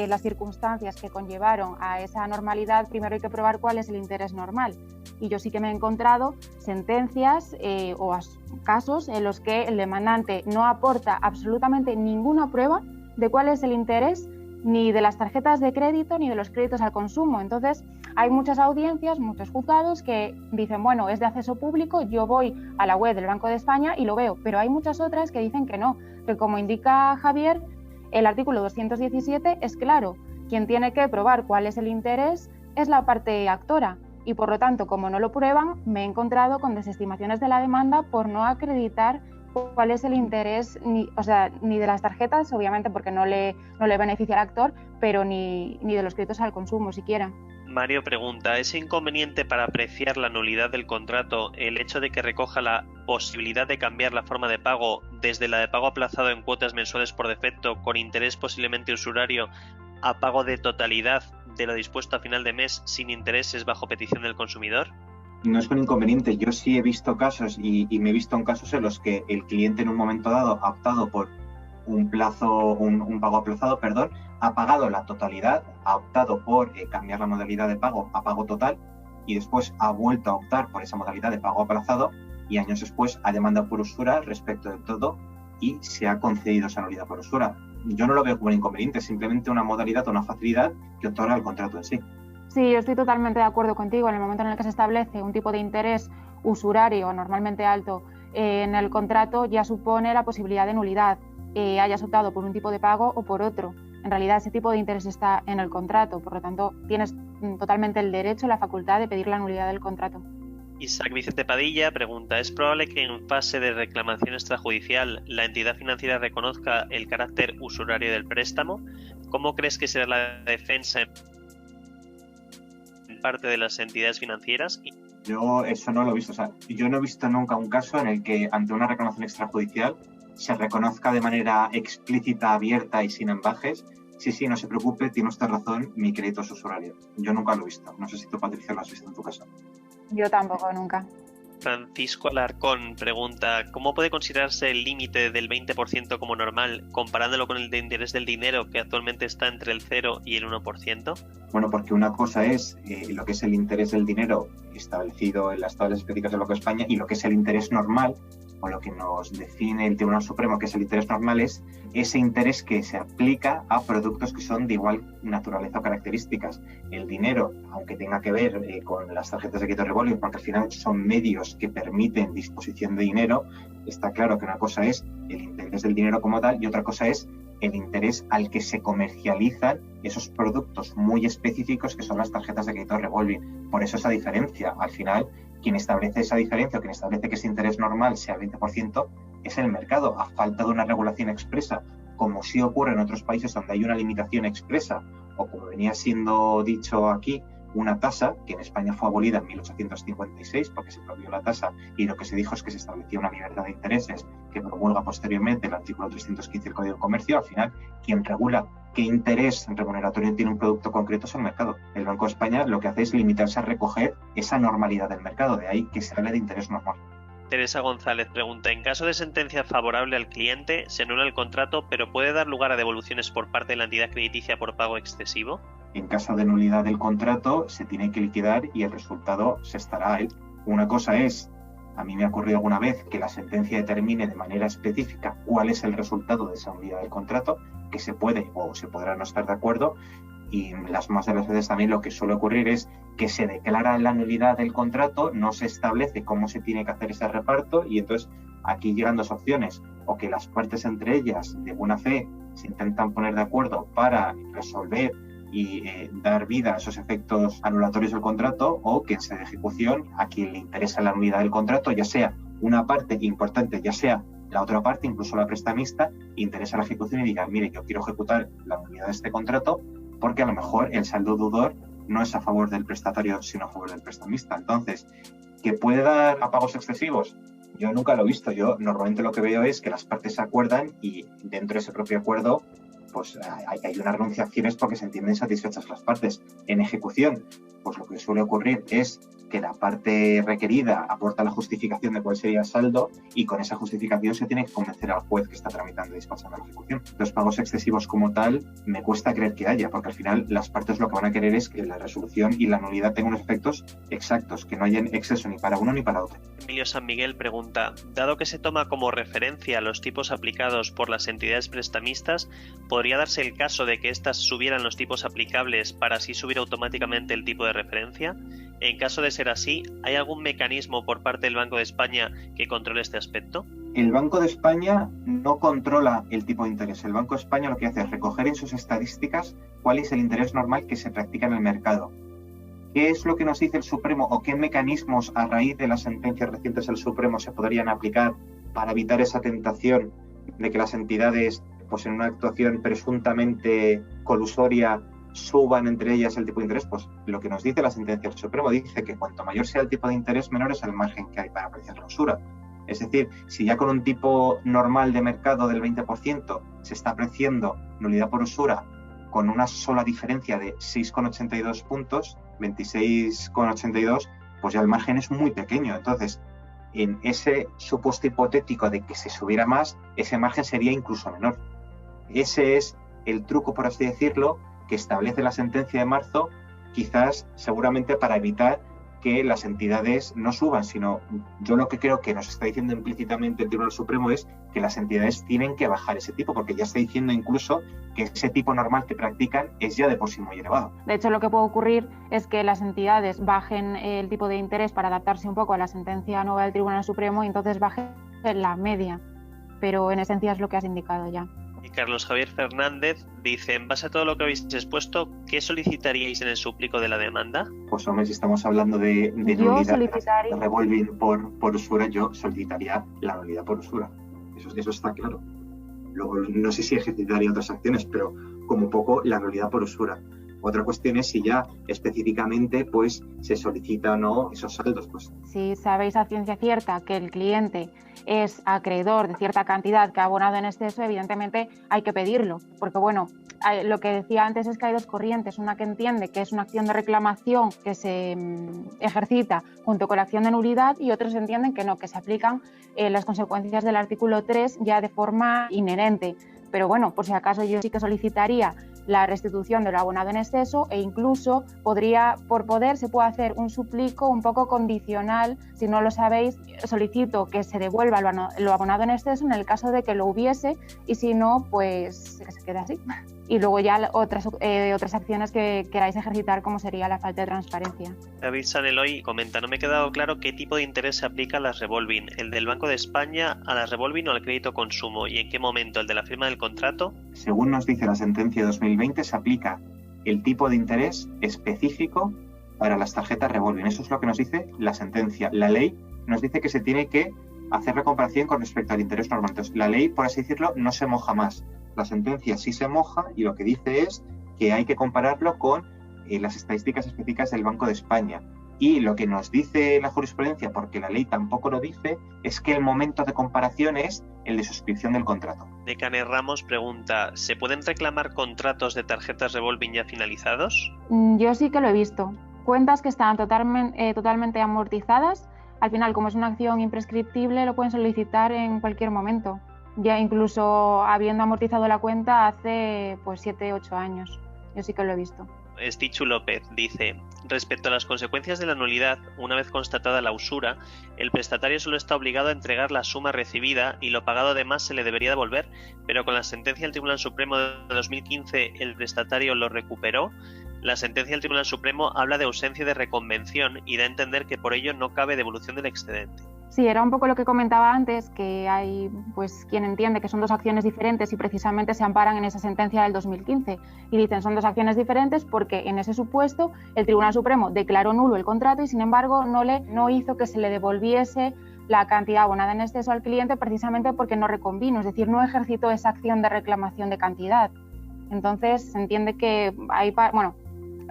[SPEAKER 4] las circunstancias que conllevaron a esa anormalidad, primero hay que probar cuál es el interés normal. Y yo sí que me he encontrado sentencias o casos en los que el demandante no aporta absolutamente ninguna prueba de cuál es el interés ni de las tarjetas de crédito ni de los créditos al consumo. Entonces, hay muchas audiencias, muchos juzgados que dicen, bueno, es de acceso público, yo voy a la web del Banco de España y lo veo, pero hay muchas otras que dicen que no, que como indica Javier, el artículo 217 es claro, quien tiene que probar cuál es el interés es la parte actora. Y por lo tanto, como no lo prueban, me he encontrado con desestimaciones de la demanda por no acreditar cuál es el interés, ni de las tarjetas, obviamente porque no le beneficia al actor, pero ni de los créditos al consumo siquiera.
[SPEAKER 5] Mario pregunta, ¿es inconveniente para apreciar la nulidad del contrato el hecho de que recoja la posibilidad de cambiar la forma de pago desde la de pago aplazado en cuotas mensuales por defecto con interés posiblemente usurario a pago de totalidad de lo dispuesto a final de mes sin intereses bajo petición del consumidor?
[SPEAKER 3] No es un inconveniente. Yo sí he visto casos y me he visto en casos en los que el cliente en un momento dado ha optado por un pago aplazado, ha pagado la totalidad, ha optado por cambiar la modalidad de pago a pago total y después ha vuelto a optar por esa modalidad de pago aplazado y años después ha demandado por usura respecto de todo y se ha concedido esa nulidad por usura. Yo no lo veo como un inconveniente, es simplemente una modalidad o una facilidad que otorga el contrato en sí.
[SPEAKER 4] Sí, yo estoy totalmente de acuerdo contigo. En el momento en el que se establece un tipo de interés usurario, normalmente alto, en el contrato ya supone la posibilidad de nulidad, hayas optado por un tipo de pago o por otro. En realidad ese tipo de interés está en el contrato, por lo tanto tienes totalmente el derecho, la facultad de pedir la nulidad del contrato.
[SPEAKER 5] Isaac Vicente Padilla pregunta, ¿es probable que en fase de reclamación extrajudicial la entidad financiera reconozca el carácter usurario del préstamo? ¿Cómo crees que será la defensa en parte de las entidades financieras?
[SPEAKER 3] Yo eso no lo he visto. O sea, yo no he visto nunca un caso en el que ante una reclamación extrajudicial se reconozca de manera explícita, abierta y sin ambajes. Sí, no se preocupe, tiene usted razón, mi crédito es usurario. Yo nunca lo he visto. No sé si tú, Patricia, lo has visto en tu caso.
[SPEAKER 4] Yo tampoco, nunca.
[SPEAKER 5] Francisco Alarcón pregunta, ¿cómo puede considerarse el límite del 20% como normal comparándolo con el de interés del dinero que actualmente está entre el 0 y el 1%?
[SPEAKER 3] Bueno, porque una cosa es lo que es el interés del dinero establecido en las tablas específicas del Banco de España y lo que es el interés normal, o lo que nos define el Tribunal Supremo, que es el interés normal, es ese interés que se aplica a productos que son de igual naturaleza o características. El dinero, aunque tenga que ver con las tarjetas de crédito revolving, porque al final son medios que permiten disposición de dinero, está claro que una cosa es el interés del dinero como tal y otra cosa es el interés al que se comercializan esos productos muy específicos que son las tarjetas de crédito revolving. Por eso esa diferencia, al final, quien establece esa diferencia o quien establece que ese interés normal sea el 20% es el mercado, a falta de una regulación expresa, como sí ocurre en otros países donde hay una limitación expresa, o como venía siendo dicho aquí, una tasa, que en España fue abolida en 1856 porque se prohibió la tasa y lo que se dijo es que se establecía una libertad de intereses que promulga posteriormente el artículo 315 del Código de Comercio. Al final, quien regula qué interés remuneratorio tiene un producto concreto es el mercado. El Banco de España lo que hace es limitarse a recoger esa normalidad del mercado, de ahí que se hable de interés normal.
[SPEAKER 5] Teresa González pregunta, en caso de sentencia favorable al cliente, se anula el contrato, pero ¿puede dar lugar a devoluciones por parte de la entidad crediticia por pago excesivo?
[SPEAKER 3] En caso de nulidad del contrato, se tiene que liquidar y el resultado se estará a él. Una cosa es, a mí me ha ocurrido alguna vez que la sentencia determine de manera específica cuál es el resultado de esa nulidad del contrato, que se puede o se podrá no estar de acuerdo, y las más de las veces también lo que suele ocurrir es que se declara la nulidad del contrato, no se establece cómo se tiene que hacer ese reparto y entonces aquí llegan dos opciones, o que las partes entre ellas de buena fe se intentan poner de acuerdo para resolver y dar vida a esos efectos anulatorios del contrato, o que se de ejecución a quien le interesa la nulidad del contrato, ya sea una parte importante, ya sea la otra parte, incluso la prestamista, interesa la ejecución y diga, mire, yo quiero ejecutar la nulidad de este contrato porque a lo mejor el saldo deudor no es a favor del prestatario, sino a favor del prestamista. Entonces, ¿que puede dar a pagos excesivos? Yo nunca lo he visto. Yo normalmente lo que veo es que las partes se acuerdan y dentro de ese propio acuerdo pues hay unas renunciaciones porque se entienden satisfechas las partes. En ejecución, pues lo que suele ocurrir es que la parte requerida aporta la justificación de cuál sería el saldo y con esa justificación se tiene que convencer al juez que está tramitando y despachando la ejecución. Los pagos excesivos como tal me cuesta creer que haya, porque al final las partes lo que van a querer es que la resolución y la nulidad tengan unos efectos exactos, que no haya exceso ni para uno ni para otro.
[SPEAKER 5] Emilio San Miguel pregunta, dado que se toma como referencia los tipos aplicados por las entidades prestamistas, ¿podría darse el caso de que éstas subieran los tipos aplicables para así subir automáticamente el tipo de referencia? En caso de ser así, ¿hay algún mecanismo por parte del Banco de España que controle este aspecto?
[SPEAKER 3] El Banco de España no controla el tipo de interés. El Banco de España lo que hace es recoger en sus estadísticas cuál es el interés normal que se practica en el mercado. ¿Qué es lo que nos dice el Supremo o qué mecanismos a raíz de las sentencias recientes del Supremo se podrían aplicar para evitar esa tentación de que las entidades, pues en una actuación presuntamente colusoria, suban entre ellas el tipo de interés, pues lo que nos dice la sentencia del Supremo dice que cuanto mayor sea el tipo de interés, menor es el margen que hay para apreciar la usura. Es decir, si ya con un tipo normal de mercado del 20% se está apreciando nulidad por usura con una sola diferencia de 6,82 puntos, 26,82, pues ya el margen es muy pequeño. Entonces, en ese supuesto hipotético de que se subiera más, ese margen sería incluso menor. Ese es el truco, por así decirlo, que establece la sentencia de marzo, quizás seguramente para evitar que las entidades no suban, sino yo lo que creo que nos está diciendo implícitamente el Tribunal Supremo es que las entidades tienen que bajar ese tipo, porque ya está diciendo incluso que ese tipo normal que practican es ya de por sí muy elevado.
[SPEAKER 4] De hecho, lo que puede ocurrir es que las entidades bajen el tipo de interés para adaptarse un poco a la sentencia nueva del Tribunal Supremo y entonces bajen la media, pero en esencia es lo que has indicado ya.
[SPEAKER 5] Y Carlos Javier Fernández dice, en base a todo lo que habéis expuesto, ¿qué solicitaríais en el súplico de la demanda?
[SPEAKER 3] Pues hombre, si estamos hablando de nulidad de revolving por usura, yo solicitaría la nulidad por usura. Eso está claro. Luego, no sé si ejercitaría otras acciones, pero como poco la nulidad por usura. Otra cuestión es si ya específicamente pues se solicita o no esos saldos. Pues.
[SPEAKER 4] Si sabéis a ciencia cierta que el cliente es acreedor de cierta cantidad que ha abonado en exceso, evidentemente hay que pedirlo, porque bueno, lo que decía antes es que hay dos corrientes, una que entiende que es una acción de reclamación que se ejercita junto con la acción de nulidad y otros entienden que no, que se aplican las consecuencias del artículo 3 ya de forma inherente. Pero bueno, por si acaso yo sí que solicitaría la restitución de lo abonado en exceso e incluso se puede hacer un suplico un poco condicional. Si no lo sabéis, solicito que se devuelva lo abonado en exceso en el caso de que lo hubiese y si no, pues que se quede así. Y luego ya otras acciones que queráis ejercitar, como sería la falta de transparencia.
[SPEAKER 5] David Saneloy comenta, no me ha quedado claro qué tipo de interés se aplica a las revolving, el del Banco de España a las revolving o al crédito consumo, y en qué momento, el de la firma del contrato.
[SPEAKER 3] Según nos dice la sentencia de 2020, se aplica el tipo de interés específico para las tarjetas revolving. Eso es lo que nos dice la sentencia. La ley nos dice que se tiene que hacer la comparación con respecto al interés normal. Entonces, la ley, por así decirlo, no se moja más. La sentencia sí se moja y lo que dice es que hay que compararlo con las estadísticas específicas del Banco de España. Y lo que nos dice la jurisprudencia, porque la ley tampoco lo dice, es que el momento de comparación es el de suscripción del contrato.
[SPEAKER 5] Decane Ramos pregunta, ¿se pueden reclamar contratos de tarjetas revolving ya finalizados?
[SPEAKER 4] Yo sí que lo he visto. Cuentas que están totalmente amortizadas, al final, como es una acción imprescriptible, lo pueden solicitar en cualquier momento. Ya incluso habiendo amortizado la cuenta hace 7-8 años. Yo sí que lo he visto.
[SPEAKER 5] Estichu López dice, respecto a las consecuencias de la nulidad, una vez constatada la usura, el prestatario solo está obligado a entregar la suma recibida y lo pagado además se le debería devolver, pero con la sentencia del Tribunal Supremo de 2015 el prestatario lo recuperó. La sentencia del Tribunal Supremo habla de ausencia de reconvención y da a entender que por ello no cabe devolución del excedente.
[SPEAKER 4] Sí, era un poco lo que comentaba antes, que hay quien entiende que son dos acciones diferentes y precisamente se amparan en esa sentencia del 2015 y dicen son dos acciones diferentes porque en ese supuesto el Tribunal Supremo declaró nulo el contrato y sin embargo no hizo que se le devolviese la cantidad abonada en exceso al cliente precisamente porque no reconvino, es decir, no ejercitó esa acción de reclamación de cantidad. Entonces se entiende que hay,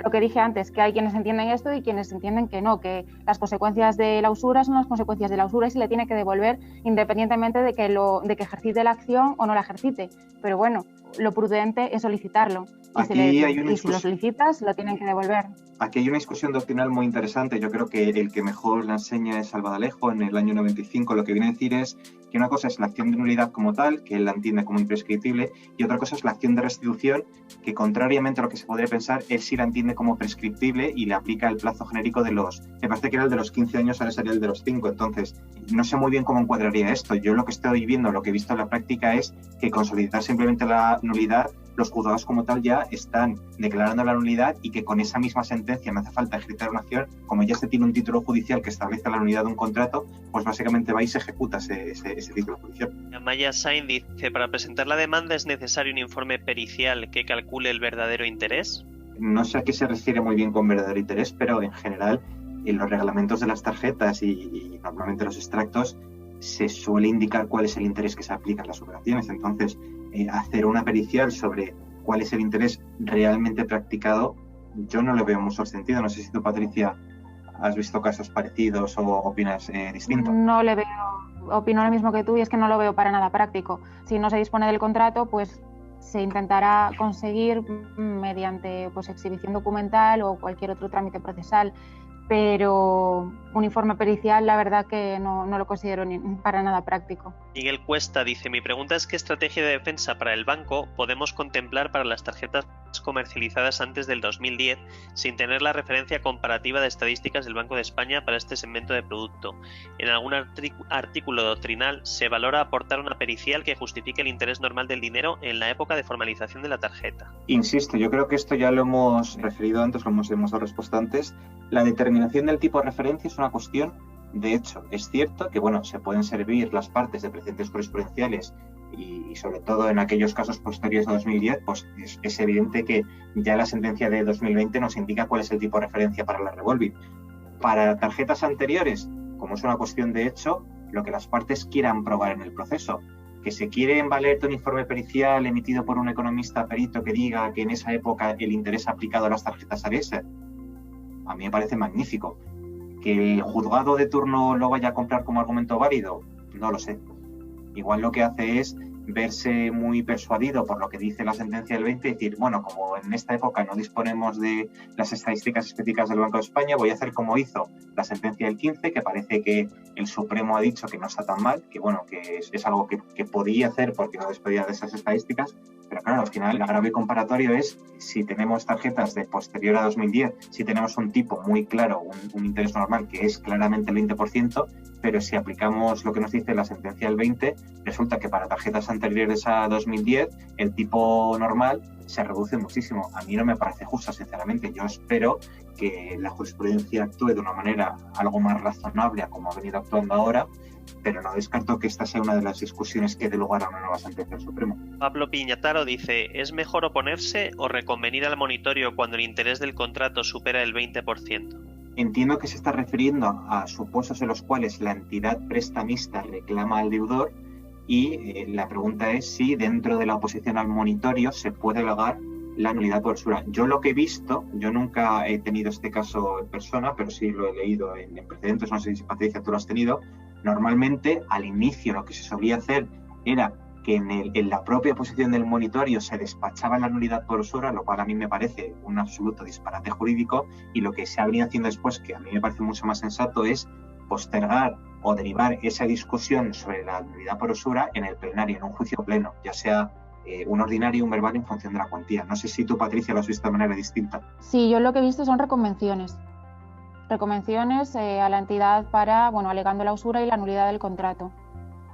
[SPEAKER 4] lo que dije antes, que hay quienes entienden esto y quienes entienden que no, que las consecuencias de la usura son las consecuencias de la usura y se le tiene que devolver independientemente de que ejercite la acción o no la ejercite. Pero bueno, lo prudente es solicitarlo. Y si lo solicitas, lo tienen que devolver.
[SPEAKER 3] Aquí hay una discusión doctrinal muy interesante. Yo creo que el que mejor la enseña es Salvadalejo en el año 95. Lo que viene a decir es que una cosa es la acción de nulidad como tal, que él la entiende como imprescriptible, y otra cosa es la acción de restitución, que contrariamente a lo que se podría pensar, él sí la entiende como prescriptible y le aplica el plazo genérico me parece que era el de los 15 años, ahora sería el de los 5. Entonces, no sé muy bien cómo encuadraría esto. Yo lo que estoy viendo, lo que he visto en la práctica es que con solicitar simplemente la nulidad, los juzgados como tal ya están declarando la nulidad y que con esa misma sentencia no hace falta ejecutar una acción, como ya se tiene un título judicial que establece la nulidad de un contrato, pues básicamente va y se ejecuta ese título judicial.
[SPEAKER 5] Maya Sain dice, para presentar la demanda es necesario un informe pericial que calcule el verdadero interés.
[SPEAKER 3] No sé a qué se refiere muy bien con verdadero interés, pero en general en los reglamentos de las tarjetas y normalmente los extractos se suele indicar cuál es el interés que se aplica en las operaciones. Entonces, hacer una pericial sobre cuál es el interés realmente practicado, yo no le veo mucho sentido. No sé si tú, Patricia, has visto casos parecidos o opinas distinto.
[SPEAKER 4] No le veo, opino lo mismo que tú, y es que no lo veo para nada práctico. Si no se dispone del contrato, pues se intentará conseguir mediante pues exhibición documental o cualquier otro trámite procesal, pero un informe pericial la verdad que no lo considero para nada práctico.
[SPEAKER 5] Miguel Cuesta dice: mi pregunta es ¿qué estrategia de defensa para el banco podemos contemplar para las tarjetas comercializadas antes del 2010 sin tener la referencia comparativa de estadísticas del Banco de España para este segmento de producto? En algún artículo doctrinal se valora aportar una pericial que justifique el interés normal del dinero en la época de formalización de la tarjeta.
[SPEAKER 3] Insisto, yo creo que esto ya lo hemos referido antes, lo hemos dado respuesta antes. La determinación del tipo de referencia es una cuestión de hecho. Es cierto que se pueden servir las partes de precedentes jurisprudenciales y sobre todo en aquellos casos posteriores a 2010, pues es evidente que ya la sentencia de 2020 nos indica cuál es el tipo de referencia para la revolving. Para tarjetas anteriores, como es una cuestión de hecho, lo que las partes quieran probar en el proceso. Que se quiere valer de un informe pericial emitido por un economista perito que diga que en esa época el interés aplicado a las tarjetas había ese, a mí me parece magnífico. ¿Que el juzgado de turno lo vaya a comprar como argumento válido? No lo sé. Igual lo que hace es verse muy persuadido por lo que dice la sentencia del 20 y decir, como en esta época no disponemos de las estadísticas específicas del Banco de España, voy a hacer como hizo la sentencia del 15, que parece que el Supremo ha dicho que no está tan mal, que es algo que podía hacer porque no despedía de esas estadísticas, pero claro, al final el agravio comparatorio es si tenemos tarjetas de posterior a 2010, si tenemos un tipo muy claro, un interés normal que es claramente el 20%, pero si aplicamos lo que nos dice la sentencia del 20, resulta que para tarjetas anteriores a 2010 el tipo normal se reduce muchísimo. A mí no me parece justo, sinceramente. Yo espero que la jurisprudencia actúe de una manera algo más razonable a como ha venido actuando ahora, pero no descarto que esta sea una de las discusiones que dé lugar a una nueva sentencia del Supremo.
[SPEAKER 5] Pablo Piñataro dice: ¿es mejor oponerse o reconvenir al monitorio cuando el interés del contrato supera el 20%?
[SPEAKER 3] Entiendo que se está refiriendo a supuestos en los cuales la entidad prestamista reclama al deudor y la pregunta es si dentro de la oposición al monitorio se puede alegar la nulidad por usura. Yo lo que he visto, yo nunca he tenido este caso en persona, pero sí lo he leído en precedentes, no sé si Patricia tú lo has tenido. Normalmente al inicio lo que se solía hacer era que en la propia posición del monitorio se despachaba la nulidad por usura, lo cual a mí me parece un absoluto disparate jurídico, y lo que se ha venido haciendo después, que a mí me parece mucho más sensato, es postergar o derivar esa discusión sobre la nulidad por usura en el plenario, en un juicio pleno, ya sea un ordinario o un verbal en función de la cuantía. No sé si tú, Patricia, lo has visto de manera distinta.
[SPEAKER 4] Sí, yo lo que he visto son reconvenciones a la entidad para, alegando la usura y la nulidad del contrato.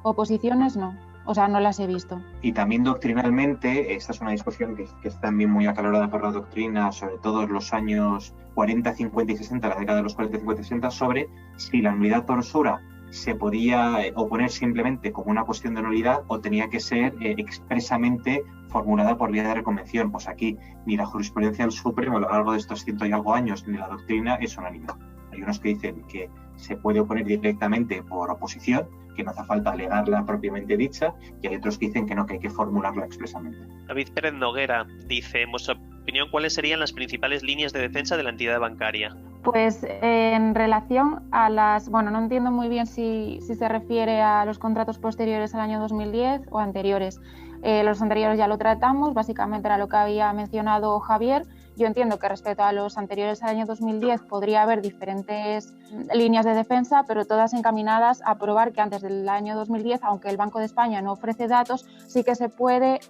[SPEAKER 4] Oposiciones no. O sea, no las he visto.
[SPEAKER 3] Y también doctrinalmente, esta es una discusión que es también muy acalorada por la doctrina, sobre todo en los años 40, 50 y 60, la década de los 40, 50 y 60, sobre si la nulidad por usura se podía oponer simplemente como una cuestión de nulidad o tenía que ser expresamente formulada por vía de reconvención. Pues aquí ni la jurisprudencia del Supremo a lo largo de estos 100 y algo años ni la doctrina es unánime. Hay unos que dicen que se puede oponer directamente por oposición, que no hace falta alegarla propiamente dicha, y hay otros que dicen que no, que hay que formularla expresamente.
[SPEAKER 5] David Pérez Noguera dice: en vuestra opinión, ¿cuáles serían las principales líneas de defensa de la entidad bancaria?
[SPEAKER 4] Pues en relación a las... no entiendo muy bien si se refiere a los contratos posteriores al año 2010 o anteriores. Los anteriores ya lo tratamos, básicamente era lo que había mencionado Javier. Yo entiendo que respecto a los anteriores al año 2010 podría haber diferentes líneas de defensa, pero todas encaminadas a probar que antes del año 2010, aunque el Banco de España no ofrece datos, sí que se puede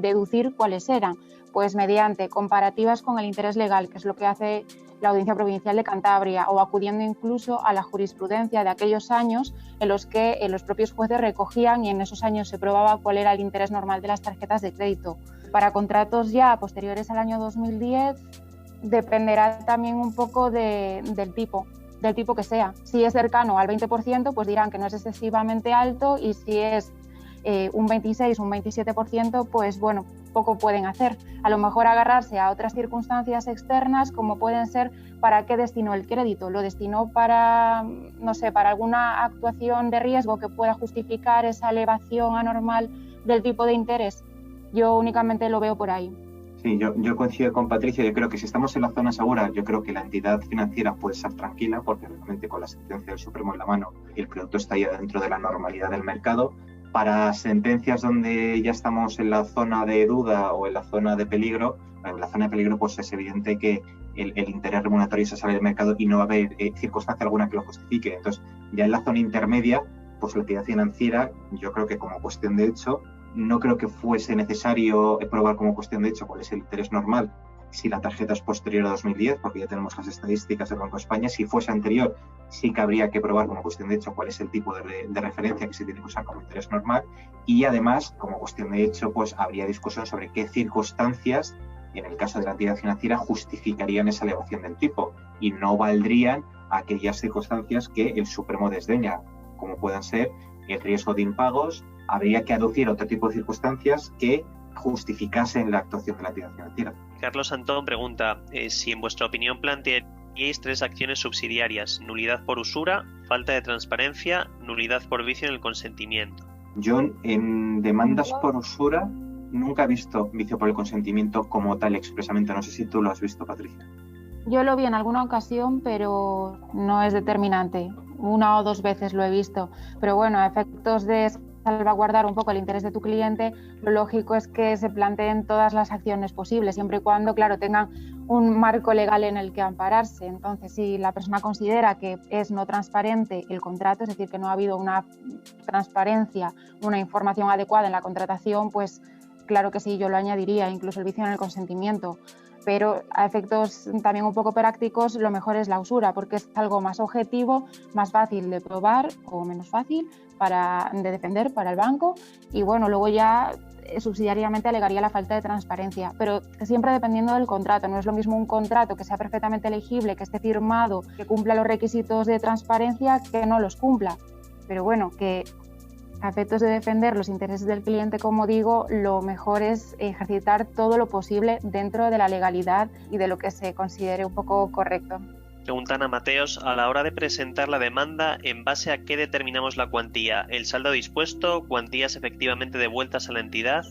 [SPEAKER 4] deducir cuáles eran, pues mediante comparativas con el interés legal, que es lo que hace la Audiencia Provincial de Cantabria, o acudiendo incluso a la jurisprudencia de aquellos años en los que los propios jueces recogían y en esos años se probaba cuál era el interés normal de las tarjetas de crédito. Para contratos ya posteriores al año 2010 dependerá también un poco del tipo que sea. Si es cercano al 20%, pues dirán que no es excesivamente alto, y si es un 26, un 27%, pues poco pueden hacer. A lo mejor agarrarse a otras circunstancias externas, como pueden ser para qué destinó el crédito. Lo destinó para, para alguna actuación de riesgo que pueda justificar esa elevación anormal del tipo de interés. Yo únicamente lo veo por ahí.
[SPEAKER 3] Sí, yo coincido con Patricia. Yo creo que si estamos en la zona segura, yo creo que la entidad financiera puede estar tranquila, porque realmente con la sentencia del Supremo en la mano, el producto está ya dentro de la normalidad del mercado. Para sentencias donde ya estamos en la zona de duda o en la zona de peligro, pues es evidente que el interés remuneratorio se sale del mercado y no va a haber circunstancia alguna que lo justifique. Entonces, ya en la zona intermedia, pues la entidad financiera, yo creo que como cuestión de hecho, no creo que fuese necesario probar como cuestión de hecho cuál es el interés normal si la tarjeta es posterior a 2010, porque ya tenemos las estadísticas del Banco de España. Si fuese anterior, sí que habría que probar como cuestión de hecho cuál es el tipo de referencia que se tiene que usar como interés normal. Y además, como cuestión de hecho, pues habría discusión sobre qué circunstancias, en el caso de la entidad financiera, justificarían esa elevación del tipo, y no valdrían aquellas circunstancias que el Supremo desdeña, como puedan ser el riesgo de impagos. Habría que aducir otro tipo de circunstancias que justificasen la actuación de la entidad financiera.
[SPEAKER 5] Carlos Antón pregunta si en vuestra opinión plantearíais 3 acciones subsidiarias: nulidad por usura, falta de transparencia, nulidad por vicio en el consentimiento.
[SPEAKER 3] Yo en demandas por usura nunca he visto vicio por el consentimiento como tal expresamente. No sé si tú lo has visto, Patricia.
[SPEAKER 4] Yo lo vi en alguna ocasión, pero no es determinante. 1 o 2 veces lo he visto. Pero bueno, a efectos de salvaguardar un poco el interés de tu cliente, lo lógico es que se planteen todas las acciones posibles, siempre y cuando, claro, tengan un marco legal en el que ampararse. Entonces, si la persona considera que es no transparente el contrato, es decir, que no ha habido una transparencia, una información adecuada en la contratación, pues claro que sí, yo lo añadiría, incluso el vicio en el consentimiento. Pero a efectos también un poco prácticos, lo mejor es la usura, porque es algo más objetivo, más fácil de probar o menos fácil de defender para el banco, y bueno, luego ya subsidiariamente alegaría la falta de transparencia, pero siempre dependiendo del contrato. No es lo mismo un contrato que sea perfectamente legible, que esté firmado, que cumpla los requisitos de transparencia, que no los cumpla. Pero bueno, que a efectos de defender los intereses del cliente, como digo, lo mejor es ejercitar todo lo posible dentro de la legalidad y de lo que se considere un poco correcto.
[SPEAKER 5] Preguntan a Mateos, a la hora de presentar la demanda, ¿en base a qué determinamos la cuantía? ¿El saldo dispuesto? ¿Cuantías efectivamente devueltas a la entidad?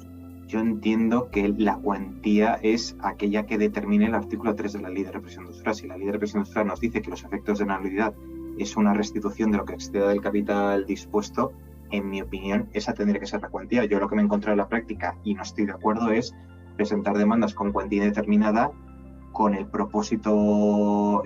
[SPEAKER 3] Yo entiendo que la cuantía es aquella que determine el artículo 3 de la Ley de Represión de Usura. Si la Ley de Represión de Usura nos dice que los efectos de nulidad es una restitución de lo que exceda del capital dispuesto, en mi opinión, esa tendría que ser la cuantía. Yo lo que me he encontrado en la práctica, y no estoy de acuerdo, es presentar demandas con cuantía indeterminada con el propósito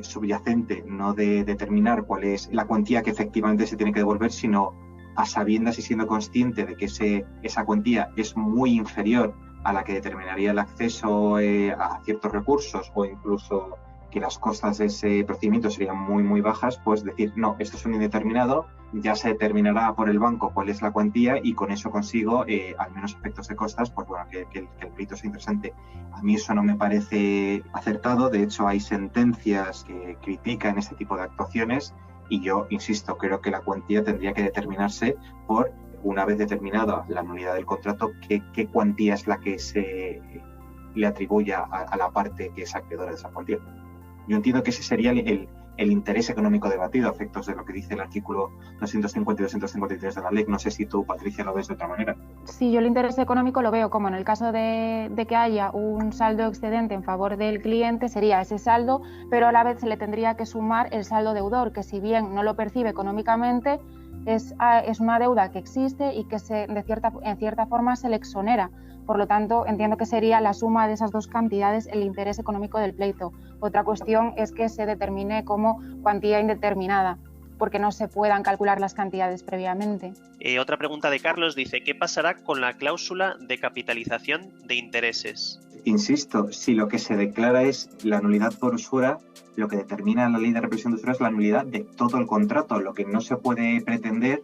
[SPEAKER 3] subyacente, no de determinar cuál es la cuantía que efectivamente se tiene que devolver, sino a sabiendas y siendo consciente de que esa cuantía es muy inferior a la que determinaría el acceso a ciertos recursos, o incluso que las costas de ese procedimiento serían muy, muy bajas, pues decir, no, esto es un indeterminado, ya se determinará por el banco cuál es la cuantía, y con eso consigo, al menos efectos de costas, pues bueno, que el pleito sea interesante. A mí eso no me parece acertado. De hecho, hay sentencias que critican este tipo de actuaciones, y yo, insisto, creo que la cuantía tendría que determinarse por, una vez determinada la nulidad del contrato, qué cuantía es la que se le atribuya a la parte que es acreedora de esa cuantía. Yo entiendo que ese sería el interés económico debatido a efectos de lo que dice el artículo 250 y 253 de la ley. No sé si tú, Patricia, lo ves de otra manera.
[SPEAKER 4] Sí, yo el interés económico lo veo como en el caso de que haya un saldo excedente en favor del cliente, sería ese saldo, pero a la vez se le tendría que sumar el saldo deudor, que si bien no lo percibe económicamente, es una deuda que existe y que en cierta forma se le exonera. Por lo tanto, entiendo que sería la suma de esas dos cantidades el interés económico del pleito. Otra cuestión es que se determine como cuantía indeterminada, porque no se puedan calcular las cantidades previamente.
[SPEAKER 5] Otra pregunta de Carlos dice, ¿qué pasará con la cláusula de capitalización de intereses?
[SPEAKER 3] Insisto, si lo que se declara es la nulidad por usura, lo que determina la Ley de Represión de Usura es la nulidad de todo el contrato. Lo que no se puede pretender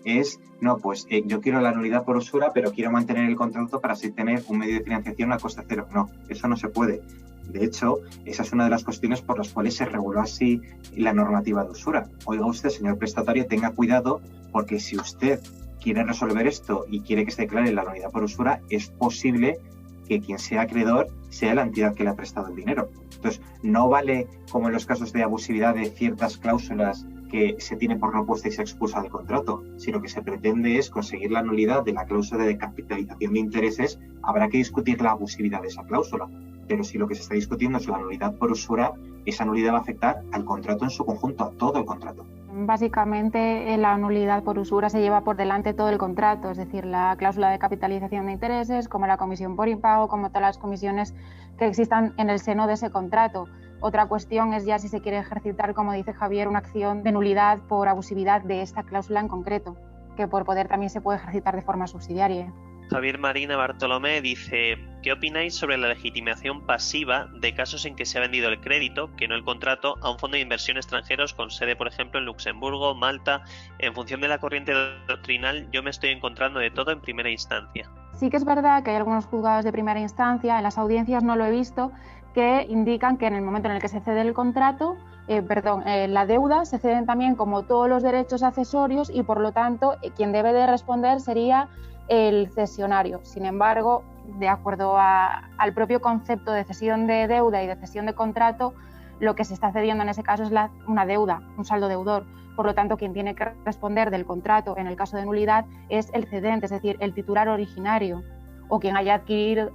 [SPEAKER 3] es, no, pues yo quiero la nulidad por usura, pero quiero mantener el contrato para así tener un medio de financiación a coste cero. No, eso no se puede. De hecho, esa es una de las cuestiones por las cuales se reguló así la normativa de usura. Oiga usted, señor prestatario, tenga cuidado, porque si usted quiere resolver esto y quiere que se declare la nulidad por usura, es posible que quien sea acreedor sea la entidad que le ha prestado el dinero. Entonces, no vale, como en los casos de abusividad de ciertas cláusulas que se tiene por no puesta y se expulsa del contrato, si lo que se pretende es conseguir la nulidad de la cláusula de capitalización de intereses, habrá que discutir la abusividad de esa cláusula. Pero si lo que se está discutiendo es la nulidad por usura, esa nulidad va a afectar al contrato en su conjunto, a todo el contrato.
[SPEAKER 4] Básicamente, la nulidad por usura se lleva por delante todo el contrato, es decir, la cláusula de capitalización de intereses, como la comisión por impago, como todas las comisiones que existan en el seno de ese contrato. Otra cuestión es ya si se quiere ejercitar, como dice Javier, una acción de nulidad por abusividad de esta cláusula en concreto, que por poder también se puede ejercitar de forma subsidiaria.
[SPEAKER 5] Javier Marina Bartolomé dice: ¿qué opináis sobre la legitimación pasiva de casos en que se ha vendido el crédito, que no el contrato, a un fondo de inversión extranjeros con sede, por ejemplo, en Luxemburgo, Malta? En función de la corriente doctrinal, yo me estoy encontrando de todo en primera instancia.
[SPEAKER 4] Sí que es verdad que hay algunos juzgados de primera instancia, en las audiencias no lo he visto, que indican que en el momento en el que se cede el contrato, la deuda, se ceden también como todos los derechos accesorios y por lo tanto quien debe de responder sería el cesionario. Sin embargo, de acuerdo al propio concepto de cesión de deuda y de cesión de contrato, lo que se está cediendo en ese caso es una deuda, un saldo deudor. Por lo tanto, quien tiene que responder del contrato en el caso de nulidad es el cedente, es decir, el titular originario, o quien haya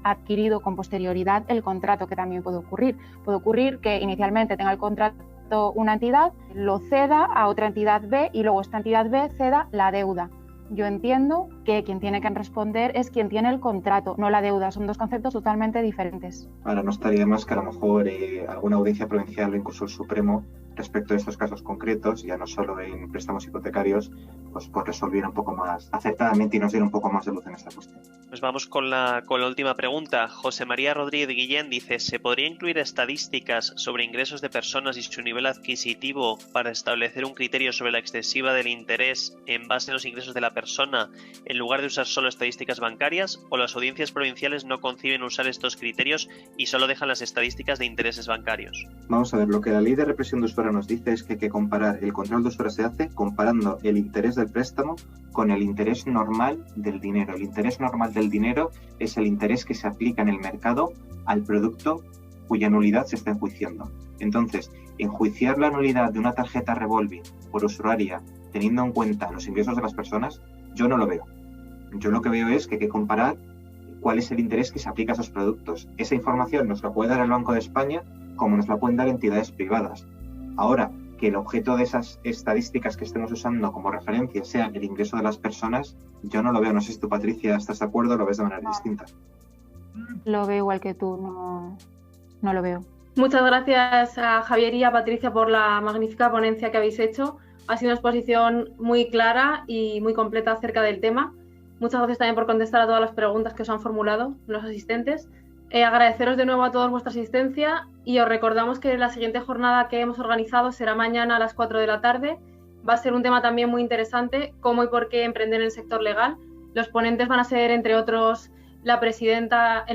[SPEAKER 4] adquirido con posterioridad el contrato, que también puede ocurrir. Puede ocurrir que inicialmente tenga el contrato una entidad, lo ceda a otra entidad B y luego esta entidad B ceda la deuda. Yo entiendo que quien tiene que responder es quien tiene el contrato, no la deuda. Son dos conceptos totalmente diferentes.
[SPEAKER 3] Ahora, no estaría de más que a lo mejor alguna audiencia provincial o incluso el Supremo, respecto a estos casos concretos, ya no solo en préstamos hipotecarios, pues resolviera un poco más acertadamente y nos diera un poco más de luz en esta cuestión.
[SPEAKER 5] Pues vamos con la última pregunta. José María Rodríguez Guillén dice: ¿se podría incluir estadísticas sobre ingresos de personas y su nivel adquisitivo para establecer un criterio sobre la excesiva del interés en base a los ingresos de la persona, en lugar de usar solo estadísticas bancarias? ¿O las audiencias provinciales no conciben usar estos criterios y solo dejan las estadísticas de intereses bancarios?
[SPEAKER 3] Vamos a ver, lo que la Ley de Represión de Usura nos dice es que hay que comparar, el control de usura se hace comparando el interés del préstamo con el interés normal del dinero. El interés normal del dinero es el interés que se aplica en el mercado al producto cuya nulidad se está enjuiciando. Entonces, enjuiciar la nulidad de una tarjeta revolving por usuraria teniendo en cuenta los ingresos de las personas, yo no lo veo. Yo lo que veo es que hay que comparar cuál es el interés que se aplica a esos productos. Esa información nos la puede dar el Banco de España como nos la pueden dar entidades privadas. Ahora, que el objeto de esas estadísticas que estemos usando como referencia sea el ingreso de las personas, yo no lo veo. No sé si tú, Patricia, estás de acuerdo o lo ves de manera distinta.
[SPEAKER 4] Lo veo igual que tú, no lo veo.
[SPEAKER 1] Muchas gracias a Javier y a Patricia por la magnífica ponencia que habéis hecho. Ha sido una exposición muy clara y muy completa acerca del tema. Muchas gracias también por contestar a todas las preguntas que os han formulado los asistentes. Agradeceros de nuevo a todos vuestra asistencia y os recordamos que la siguiente jornada que hemos organizado será mañana a las 4 de la tarde. Va a ser un tema también muy interesante, cómo y por qué emprender en el sector legal. Los ponentes van a ser, entre otros, el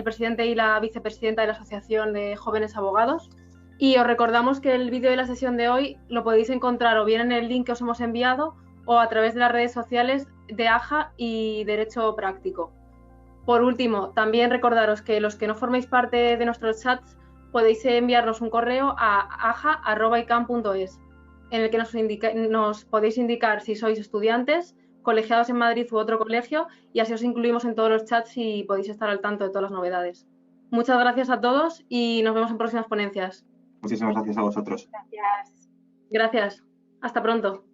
[SPEAKER 1] presidente y la vicepresidenta de la Asociación de Jóvenes Abogados. Y os recordamos que el vídeo de la sesión de hoy lo podéis encontrar o bien en el link que os hemos enviado o a través de las redes sociales de AJA y Derecho Práctico. Por último, también recordaros que los que no forméis parte de nuestros chats podéis enviarnos un correo a aja@icam.es en el que nos podéis indicar si sois estudiantes, colegiados en Madrid u otro colegio y así os incluimos en todos los chats y podéis estar al tanto de todas las novedades. Muchas gracias a todos y nos vemos en próximas ponencias.
[SPEAKER 3] Muchísimas gracias a vosotros.
[SPEAKER 4] Gracias.
[SPEAKER 1] Gracias. Hasta pronto.